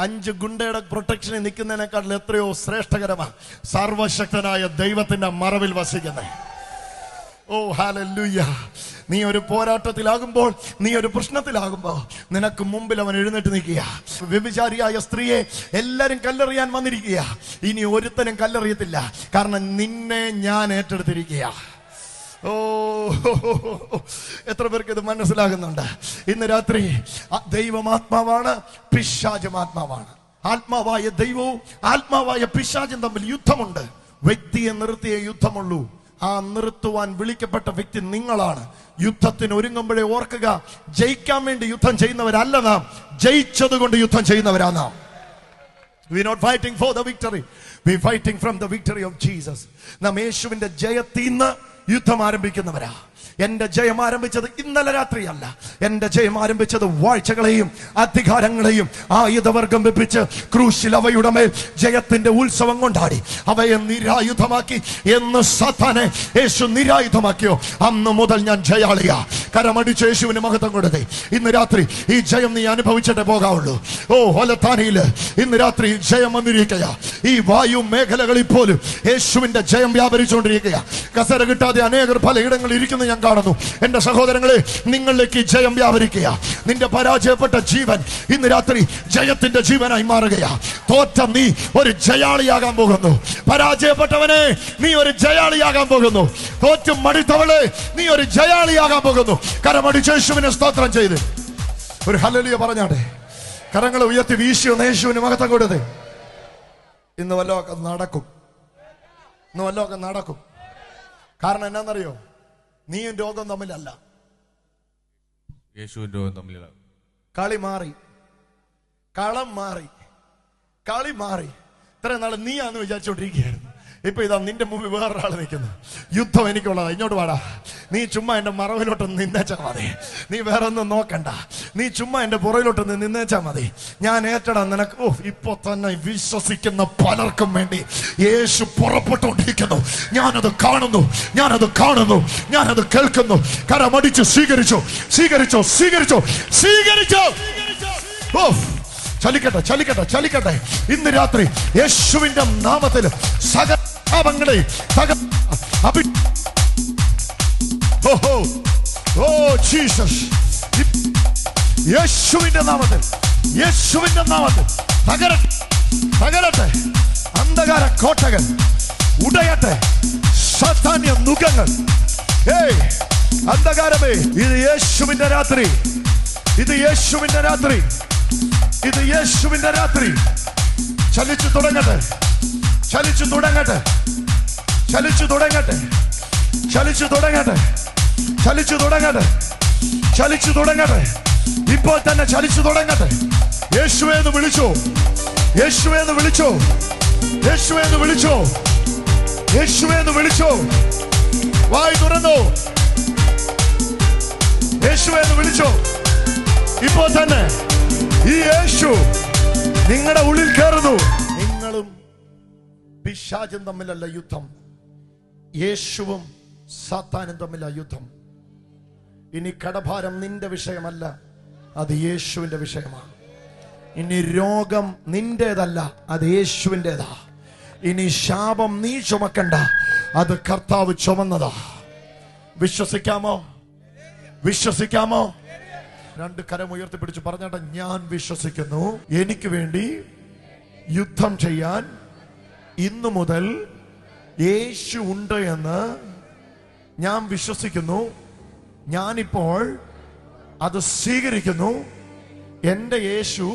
5 ഗുണ്ടയുടെ പ്രൊട്ടക്ഷനിൽ നിൽക്കുന്നതിനേക്കാൾ എത്രയോ ശ്രേഷ്ഠകരമാണ് സർവശക്തനായ ദൈവത്തിന്റെ മറവിൽ വസിക്കുന്നത്. ഓ ഹല്ലേലൂയ. നീ ഒരു പോരാട്ടത്തിലാകുമ്പോൾ, നീ ഒരു പ്രശ്നത്തിലാകുമ്പോൾ നിനക്ക് മുമ്പിൽ അവൻ എഴുന്നേറ്റ് നിൽക്കുക. വ്യഭിചാരിയായ സ്ത്രീയെ എല്ലാരും കല്ലെറിയാൻ വന്നിരിക്കുക. ഇനി ഒരുത്തനും കല്ലെറിയത്തില്ല, കാരണം നിന്നെ ഞാൻ ഏറ്റെടുത്തിരിക്കുക. ഓ, എത്ര പേർക്ക് ഇത് മനസ്സിലാകുന്നുണ്ട്? ഇന്ന് രാത്രി ദൈവമാത്മാവാണ്, പിശാചും ആത്മാവാണ്. ആത്മാവായ ദൈവവും ആത്മാവായ പിശാചും തമ്മിൽ യുദ്ധമുണ്ട്. വ്യക്തിയെ നിർത്തിയേ യുദ്ധമുള്ളൂ. ആ നിർത്തുവാൻ വിളിക്കപ്പെട്ട വ്യക്തി നിങ്ങളാണ്. യുദ്ധത്തിന് ഒരുങ്ങുമ്പോഴേ ഓർക്കുക, ജയിക്കാൻ വേണ്ടി യുദ്ധം ചെയ്യുന്നവരല്ല നാം, ജയിച്ചത് കൊണ്ട് യുദ്ധം ചെയ്യുന്നവരാണ് നാം. We are not fighting for the victory, we are fighting from the victory of Jesus. നാം യേശുവിന്റെ ജയത്തിൽ നിന്ന് യുദ്ധം ആരംഭിക്കുന്നവരാ. എന്റെ ജയം ആരംഭിച്ചത് ഇന്നലെ രാത്രിയല്ല. എന്റെ ജയം ആരംഭിച്ചത് വാഴ്ചകളെയും അധികാരങ്ങളെയും ആയുധവർഗം വെപ്പിച്ച് ക്രൂശിൽ അവയുടെ മേൽ ജയത്തിന്റെ ഉത്സവം കൊണ്ടാടി അവയെ നിരായുധമാക്കി. എന്ന് സാത്താനെ യേശു നിരായുധമാക്കിയോ അന്ന് മുതൽ ഞാൻ ജയാളിയാ. കരമടിച്ച് യേശുവിന് മഹത്വം കൊടുത്തേ. ഇന്ന് രാത്രി ഈ ജയം നീ അനുഭവിച്ചിട്ടേ പോകാവുള്ളൂ. ഓ ഹോലത്താനിയില് ഇന്ന് രാത്രി ജയം വന്നിരിക്കുക. ഈ വായു മേഖലകളിൽ പോലും യേശുവിന്റെ ജയം വ്യാപരിച്ചുകൊണ്ടിരിക്കുക. കസര കിട്ടാതെ അനേകർ പലയിടങ്ങളിൽ ഇരിക്കുന്ന ഞാൻ കാണുന്നു. എന്റെ സഹോദരങ്ങളെ, നിങ്ങളിലേക്ക് ജയം വ്യാപരിക്കുക. നിന്റെ പരാജയപ്പെട്ട ജീവൻ ഇന്ന് രാത്രി ജയത്തിന്റെ ജീവനായി മാറുകയാ. തോറ്റ നീ ഒരു ജയാളിയാകാൻ പോകുന്നു. പരാജയപ്പെട്ടവനെ, നീ ഒരു ജയാളിയാകാൻ പോകുന്നു. തോറ്റും മടുത്തവളെ, നീ ഒരു ജയാളിയാകാൻ പോകുന്നു. കരമടിച്ച് യേശുവിനെ സ്തോത്രം ചെയ്ത് ഒരു ഹല്ലേലൂയ പറഞ്ഞാട്ടെ. കരങ്ങൾ ഉയർത്തി വീശി ഒന്ന് യേശുവിന് മഹത്വം കൊടുത്തേ. ഇന്ന് വല്ലതൊക്കെ നടക്കും, ഇന്ന് വല്ലതൊക്കെ നടക്കും. കാരണം എന്നാന്നറിയോ? നീയും രോഗം തമ്മിലല്ല, യേശുവും രോഗം തമ്മിലല്ല. കളി മാറി, കളം മാറി, കളി മാറി. ഇത്രയും നാളെ നീയാന്ന് വിചാരിച്ചോണ്ടിരിക്കുകയായിരുന്നു. ഇപ്പൊ ഇതാ നിന്റെ മുമ്പിൽ വേറൊരാള് നിൽക്കുന്നു. യുദ്ധം എനിക്കുള്ളതാ, ഇങ്ങോട്ട് വാടാ. നീ ചുമ്മാ എന്റെ മറവിലോട്ടൊന്ന് നിന്നേച്ചാ മതി. നീ വേറെ ഒന്നും നോക്കണ്ട. നീ ചുമ്മാ എന്റെ പുറകിലോട്ടൊന്ന് നിന്നേച്ചാ മതി. ഞാൻ ഏറ്റടാ നിനക്ക്. ഓ, ഇപ്പൊ തന്നെ വിശ്വസിക്കുന്ന പലർക്കും വേണ്ടി യേശു പുറപ്പെട്ടുകൊണ്ടിരിക്കുന്നു. ഞാനത് കാണുന്നു, ഞാനത് കാണുന്നു, ഞാനത് കേൾക്കുന്നു. കരമടിച്ച് സ്വീകരിച്ചോ, സ്വീകരിച്ചോ, സ്വീകരിച്ചോ, സ്വീകരിച്ചോ. ഓ, ചലിക്കട്ടെ, ചലിക്കട്ടെ, ചലിക്കട്ടെ. ഇന്ന് രാത്രി യേശുവിന്റെ നാമത്തിൽ സകല പാപങ്ങളെ ജീസസ്, യേശുവിന്റെ നാമത്തിൽ, യേശുവിന്റെ നാമത്തിൽ തകരട്ടെ, തകരട്ടെ. അന്ധകാര കോട്ടകൾ ഉടയട്ടെ, സാത്താന്യ നുഖങ്ങൾ. അന്ധകാരമേ, ഇത് യേശുവിന്റെ രാത്രി, ഇത് യേശുവിന്റെ രാത്രി, ഇത് യേശുവിന്റെ രാത്രി. ചലിച്ചു തുടങ്ങട്ടെ, ചലിച്ചു തുടങ്ങട്ടെ, ചലിച്ചു തുടങ്ങട്ടെ, ചലിച്ചു തുടങ്ങട്ടെ, ചലിച്ചു തുടങ്ങട്ടെ, ചലിച്ചു തുടങ്ങട്ടെ. ഇപ്പോൾ തന്നെ ചലിച്ചു തുടങ്ങട്ടെ. യേശുവേ എന്ന് വിളിച്ചോ, യേശുവേ എന്ന് വിളിച്ചോ, യേശുവേ എന്ന് വിളിച്ചോ, യേശുവേ എന്ന് വിളിച്ചോ. വായി തുറന്നോ, യേശുവേ എന്ന് വിളിച്ചോ. ഇപ്പോൾ തന്നെ ഈ യേശു നിങ്ങളുടെ ഉള്ളിൽ കയറുന്നു. നിങ്ങളും പിശാചും തമ്മിലല്ല യുദ്ധം, യേശുവും സാത്താനും തമ്മിലാ യുദ്ധം. ഇനി കടഭാരം നിന്റെ വിഷയമല്ല, അത് യേശുവിന്റെ വിഷയമാണ്. ഇനി രോഗം നിന്റേതല്ല, അത് യേശുവിൻ്റെതാ. ഇനി ശാപം നീ ചുമക്കണ്ട, അത് കർത്താവ് ചുമന്നതാ. വിശ്വസിക്കാമോ? വിശ്വസിക്കാമോ? രണ്ട് കരം ഉയർത്തിപ്പിടിച്ച് പറഞ്ഞാട്ടെ, ഞാൻ വിശ്വസിക്കുന്നു. എനിക്ക് വേണ്ടി യുദ്ധം ചെയ്യാൻ ഇന്നു മുതൽ യേശു ഉണ്ട് എന്ന് ഞാൻ വിശ്വസിക്കുന്നു. ഞാനിപ്പോൾ അത് സ്വീകരിക്കുന്നു. എൻ്റെ യേശു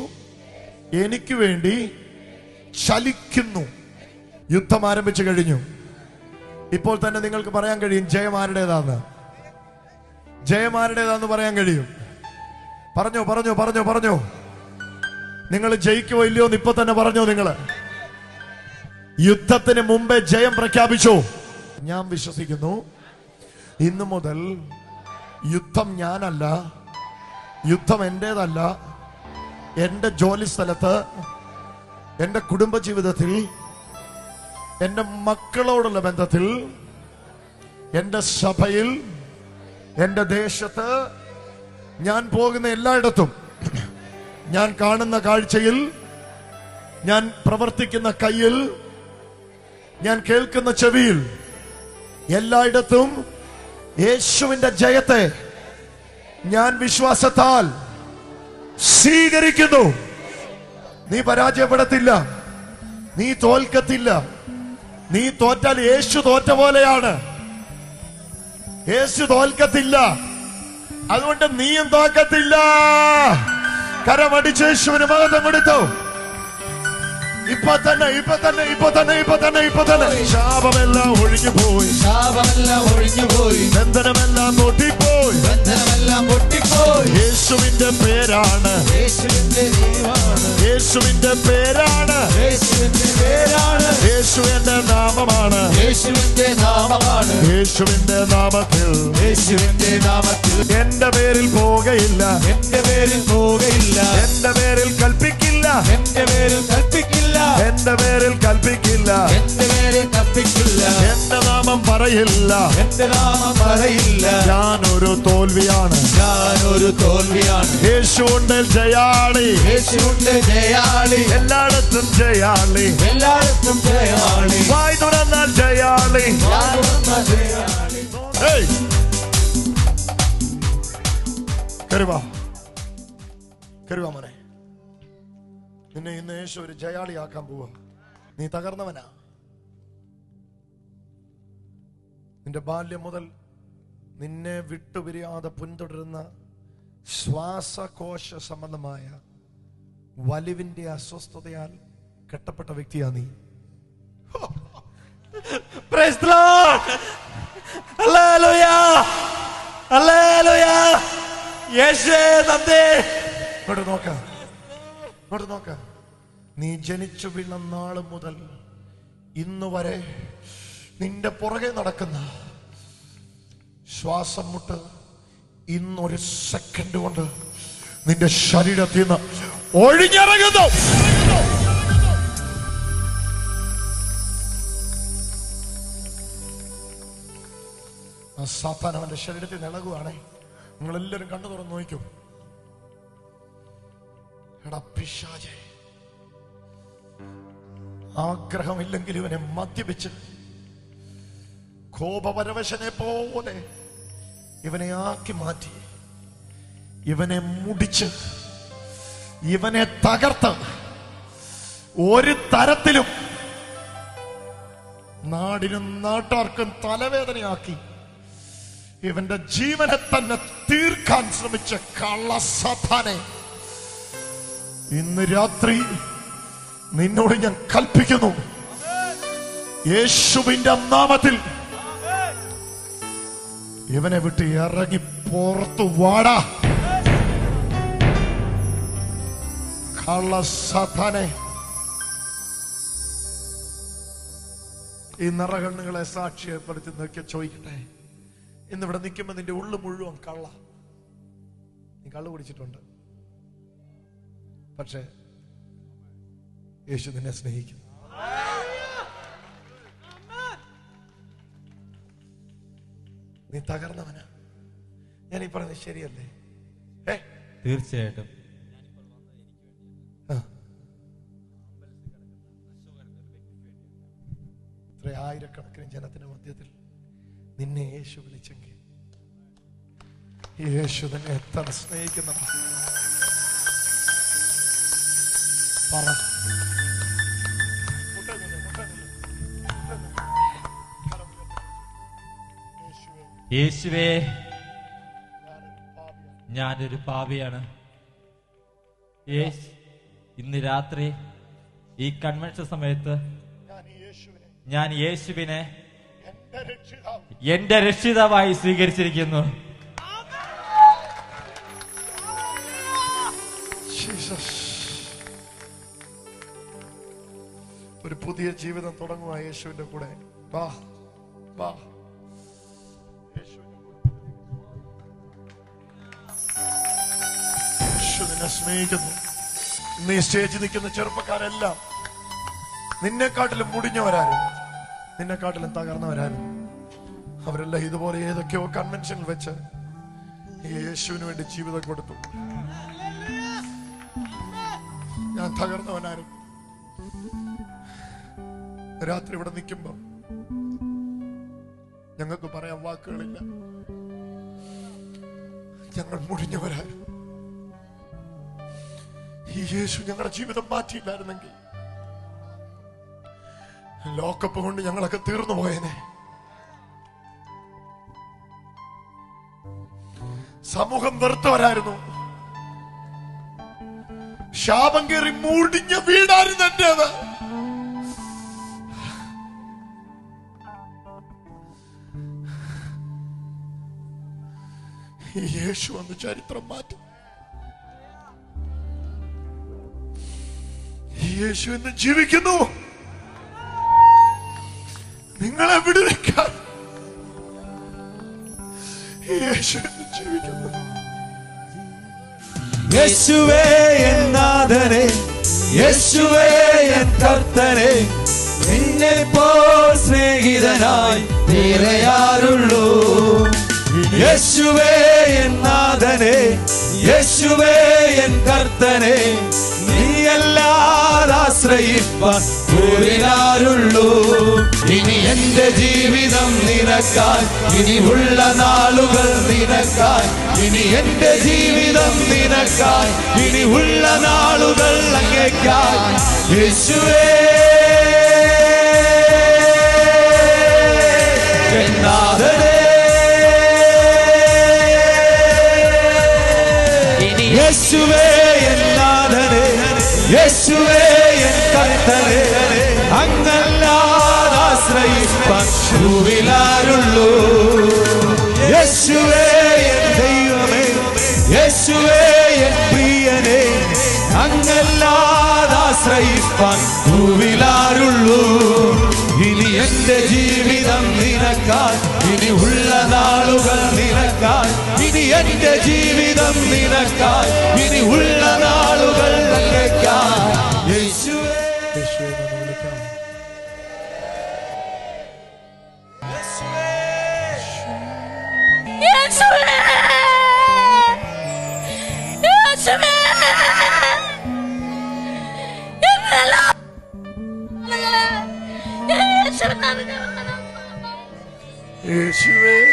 എനിക്ക് വേണ്ടി ചലിക്കുന്നു. യുദ്ധം ആരംഭിച്ചു കഴിഞ്ഞു. ഇപ്പോൾ തന്നെ നിങ്ങൾക്ക് പറയാൻ കഴിയും ജയം ആരുടേതാന്ന്, ജയം ആരുടേതാന്ന് പറയാൻ കഴിയും. പറഞ്ഞോ, പറഞ്ഞോ, പറഞ്ഞോ, പറഞ്ഞോ. നിങ്ങൾ ജയിക്കുമോ ഇല്ലയോ എന്ന് ഇപ്പൊ തന്നെ പറഞ്ഞോ. നിങ്ങൾ യുദ്ധത്തിന് മുമ്പേ ജയം പ്രഖ്യാപിച്ചു. ഞാൻ വിശ്വസിക്കുന്നു ഇന്നു മുതൽ യുദ്ധം ഞാനല്ല, യുദ്ധം എന്റേതല്ല. എൻ്റെ ജോലി സ്ഥലത്ത്, എൻ്റെ കുടുംബജീവിതത്തിൽ, എൻ്റെ മക്കളോടുള്ള ബന്ധത്തിൽ, എൻ്റെ സഭയിൽ, എൻ്റെ ദേശത്ത്, ഞാൻ പോകുന്ന എല്ലായിടത്തും, ഞാൻ കാണുന്ന കാഴ്ചയിൽ ഞാൻ പ്രവർത്തിക്കുന്ന കയ്യിൽ, ഞാൻ കേൾക്കുന്ന ചെവിയിൽ, എല്ലായിടത്തും യേശുവിന്റെ ജയത്തെ ഞാൻ വിശ്വാസത്താൽ സ്വീകരിക്കുന്നു. നീ പരാജയപ്പെടത്തില്ല, നീ തോൽക്കത്തില്ല. നീ തോറ്റാൽ യേശു തോറ്റ പോലെയാണ്. യേശു തോൽക്കത്തില്ല, അതുകൊണ്ട് നീയും തോക്കത്തില്ല. കരമടിച്ച് യേശുവിന് മഹത്വം കൊടുത്തു. ഇപ്പൊ തന്നെ ശാപമെല്ലാം ഒഴിഞ്ഞുപോയി, ബന്ധനമെല്ലാം പൊട്ടിപ്പോയി. യേശുവിന്റെ പേരാണ്, യേശുവിന്റെ പേരാണ്, യേശുവിന്റെ നാമമാണ്, യേശുവിന്റെ നാമത്തിൽ എന്റെ പേരിൽ പോകയില്ല, എന്റെ പേരിൽ കൽപ്പിക്കില്ല, എന്റെ പേരിൽ കൽപ്പിക്കില്ല, എന്റെ നാമം പറയില്ല, ഞാനൊരു തോൽവിയാണ്, യേശുണ്ട് ജയാളി, എല്ലായിടത്തും ജയാളി, വായ് തുറന്നാൽ ജയാളി. കരുവാ മോനെ, നിന്നെ ഇന്ന് യേശു ഒരു ജയാളിയാക്കാൻ പോവാ. നീ തകർന്നവനാ. നിന്റെ ബാല്യം മുതൽ നിന്നെ വിട്ടുപിരിയാതെ പിന്തുടരുന്ന ശ്വാസകോശ സംബന്ധമായ വലിവിന്റെ അസ്വസ്ഥതയാൽ കെട്ടപ്പെട്ട വ്യക്തിയാ നീ. നോക്ക, നീ ജനിച്ചു വീണ നാള് മുതൽ ഇന്നു വരെ നിന്റെ പുറകെ നടക്കുന്ന ശ്വാസം മുട്ട് ഇന്നൊരു സെക്കൻഡ് കൊണ്ട് നിന്റെ ശരീരത്തിൽ നിന്ന് ഒഴിഞ്ഞിറങ്ങുന്നു. ആ സാത്താൻ അവന്റെ ശരീരത്തിൽ നിളകുവാണേ. നിങ്ങളെല്ലാരും കണ്ണു തുറന്ന് നോക്കൂ. എടാ പിശാചേ, ആഗ്രഹമില്ലെങ്കിൽ ഇവനെ മദ്യപിച്ച് കോപപരവശനെ പോലെ ഇവനെ ആക്കി മാറ്റി, ഇവനെ മുടിച്ച്, ഇവനെ തകർത്ത് ഒരു തരത്തിലും നാടിനും നാട്ടാർക്കും തലവേദനയാക്കി ഇവന്റെ ജീവനെ തന്നെ തീർക്കാൻ ശ്രമിച്ച കള്ളസാത്താനെ ഇന്ന് രാത്രി നിന്നോട് ഞാൻ കൽപ്പിക്കുന്നു, യേശുവിന്റെ നാമത്തിൽ ഇവനെ വിട്ട് ഇറങ്ങി പുറത്തു വാടാ. കള്ളസാത്താനെ, ഈ നിറകണ്ണുകളെ സാക്ഷ്യപ്പെടുത്തി നോക്കി ചോദിക്കട്ടെ, ഇന്നിവിടെ നിൽക്കുമ്പോ നിന്റെ ഉള്ളു മുഴുവൻ കള്ള. നീ കള്ളു കുടിച്ചിട്ടുണ്ട്, പക്ഷെ യേശു നിന്നെ സ്നേഹിക്കുന്നു. നീ തകർന്നവനാ. ഞാൻ ഈ പറഞ്ഞത് ശരിയല്ലേ? തീർച്ചയായിട്ടും. ഇത്ര ആയിരക്കണക്കിന് ജനത്തിന്റെ മധ്യത്തിൽ നിന്നെ യേശു വിളിച്ചെങ്കിൽ യേശു തന്നെ എത്ര സ്നേഹിക്കുന്നതാ. പറ. യേശുവേ, ഞാനൊരു പാപിയാണ്. ഇന്ന് രാത്രി ഈ കൺവെൻഷൻ സമയത്ത് ഞാൻ യേശുവിനെ എന്റെ രക്ഷിതാവായി സ്വീകരിച്ചിരിക്കുന്നു. ഒരു പുതിയ ജീവിതം തുടങ്ങുക യേശുവിന്റെ കൂടെ. വാ വാ, യേശു നിന്നെ സ്നേഹിക്കുന്നു. ഇന്ന് ഈ സ്റ്റേജിൽ നിൽക്കുന്ന ചെറുപ്പക്കാരെല്ലാം നിന്നെക്കാട്ടിലും മുടിഞ്ഞവരാരും നിന്നെക്കാട്ടിലും തകർന്നവരാരും അവരെല്ലാം ഇതുപോലെ ഏതൊക്കെയോ കൺവെൻഷനിൽ വെച്ച് യേശുവിന് വേണ്ടി ജീവിതം കൊടുത്തു. ഞാൻ തകർന്നവനായിരുന്നു, രാത്രി ഇവിടെ നിൽക്കുമ്പോ ഞങ്ങൾക്ക് പറയാൻ വാക്കുകളില്ല. ഞങ്ങൾ മുടിഞ്ഞവരായിരുന്നു. ഈ യേശു ഞങ്ങളുടെ ജീവിതം മാറ്റിയില്ലായിരുന്നെങ്കിൽ ലോക്കപ്പ് കൊണ്ട് ഞങ്ങളൊക്കെ തീർന്നു പോയേനെ. സമൂഹം വെറുത്തവരായിരുന്നു. ശാപം കയറി മൂടിഞ്ഞ വീടായിരുന്നു എന്റേത്. യേശു വന്ന് ചരിത്രം മാറ്റി. യേശു എന്ന് ജീവിക്കുന്നു. നിങ്ങളെ വിടുവിക്കാൻ യേശു എന്ന് ജീവിക്കുന്നു. യേശുവേ എൻ നാഥനെ, യേശുവേ എൻ കർത്തനെ, നിന്നെ പോൽ സ്നേഹിതനായി വേറെയാരുള്ളൂ. യേശുവേ എൻ നാഥനെ, യേശുവേ എൻ കർത്തനെ, നീയല്ലാതെ ആശ്രയിപ്പാൻ വേറാരുള്ളൂ. ഇനി എന്റെ ജീവിതം നിനക്കായി, ഇനിയുള്ള നാളുകൾ നിനക്കായി. ഇനി എന്റെ ജീവിതം നിനക്കായി, ഇനിയുള്ള നാളുകൾ അങ്ങേക്കായി. യേശുവേ എൻ നാഥനെ, യേശുവേ എൻ നാഥനെ, യേശുവേ എൻ കർത്തനെ, അങ്ങല്ലാതെ ആശ്രയിപ്പാൻ ഭൂവിലാരുള്ളൂ. യേശുവേ എൻ ദൈവമേ, യേശുവേ എൻ പ്രിയനെ, അങ്ങല്ലാതെ ആശ്രയിപ്പാൻ ഭൂവിലാരുള്ളൂ. ഇനി എന്റെ ജീവിതം നിനക്കായി, ഇനിയുള്ള നാളുകൾ നിനക്കായി. ഇനി എന്റെ ജീവിതം നിനക്കായി, ഇനിയുള്ള നാളുകൾ നിനക്കായി. യേശുവേ യേശുവേ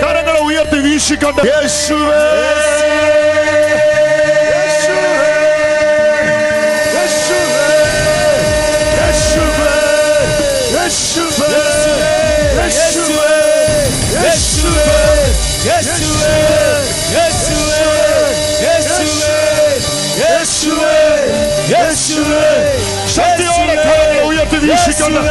കരങ്ങളെ ഉയർത്തി വീശിക്കൊണ്ട് യേശുവേ ശക്തിയോടെ കരങ്ങളെ ഉയർത്തി വീശിക്കൊണ്ട്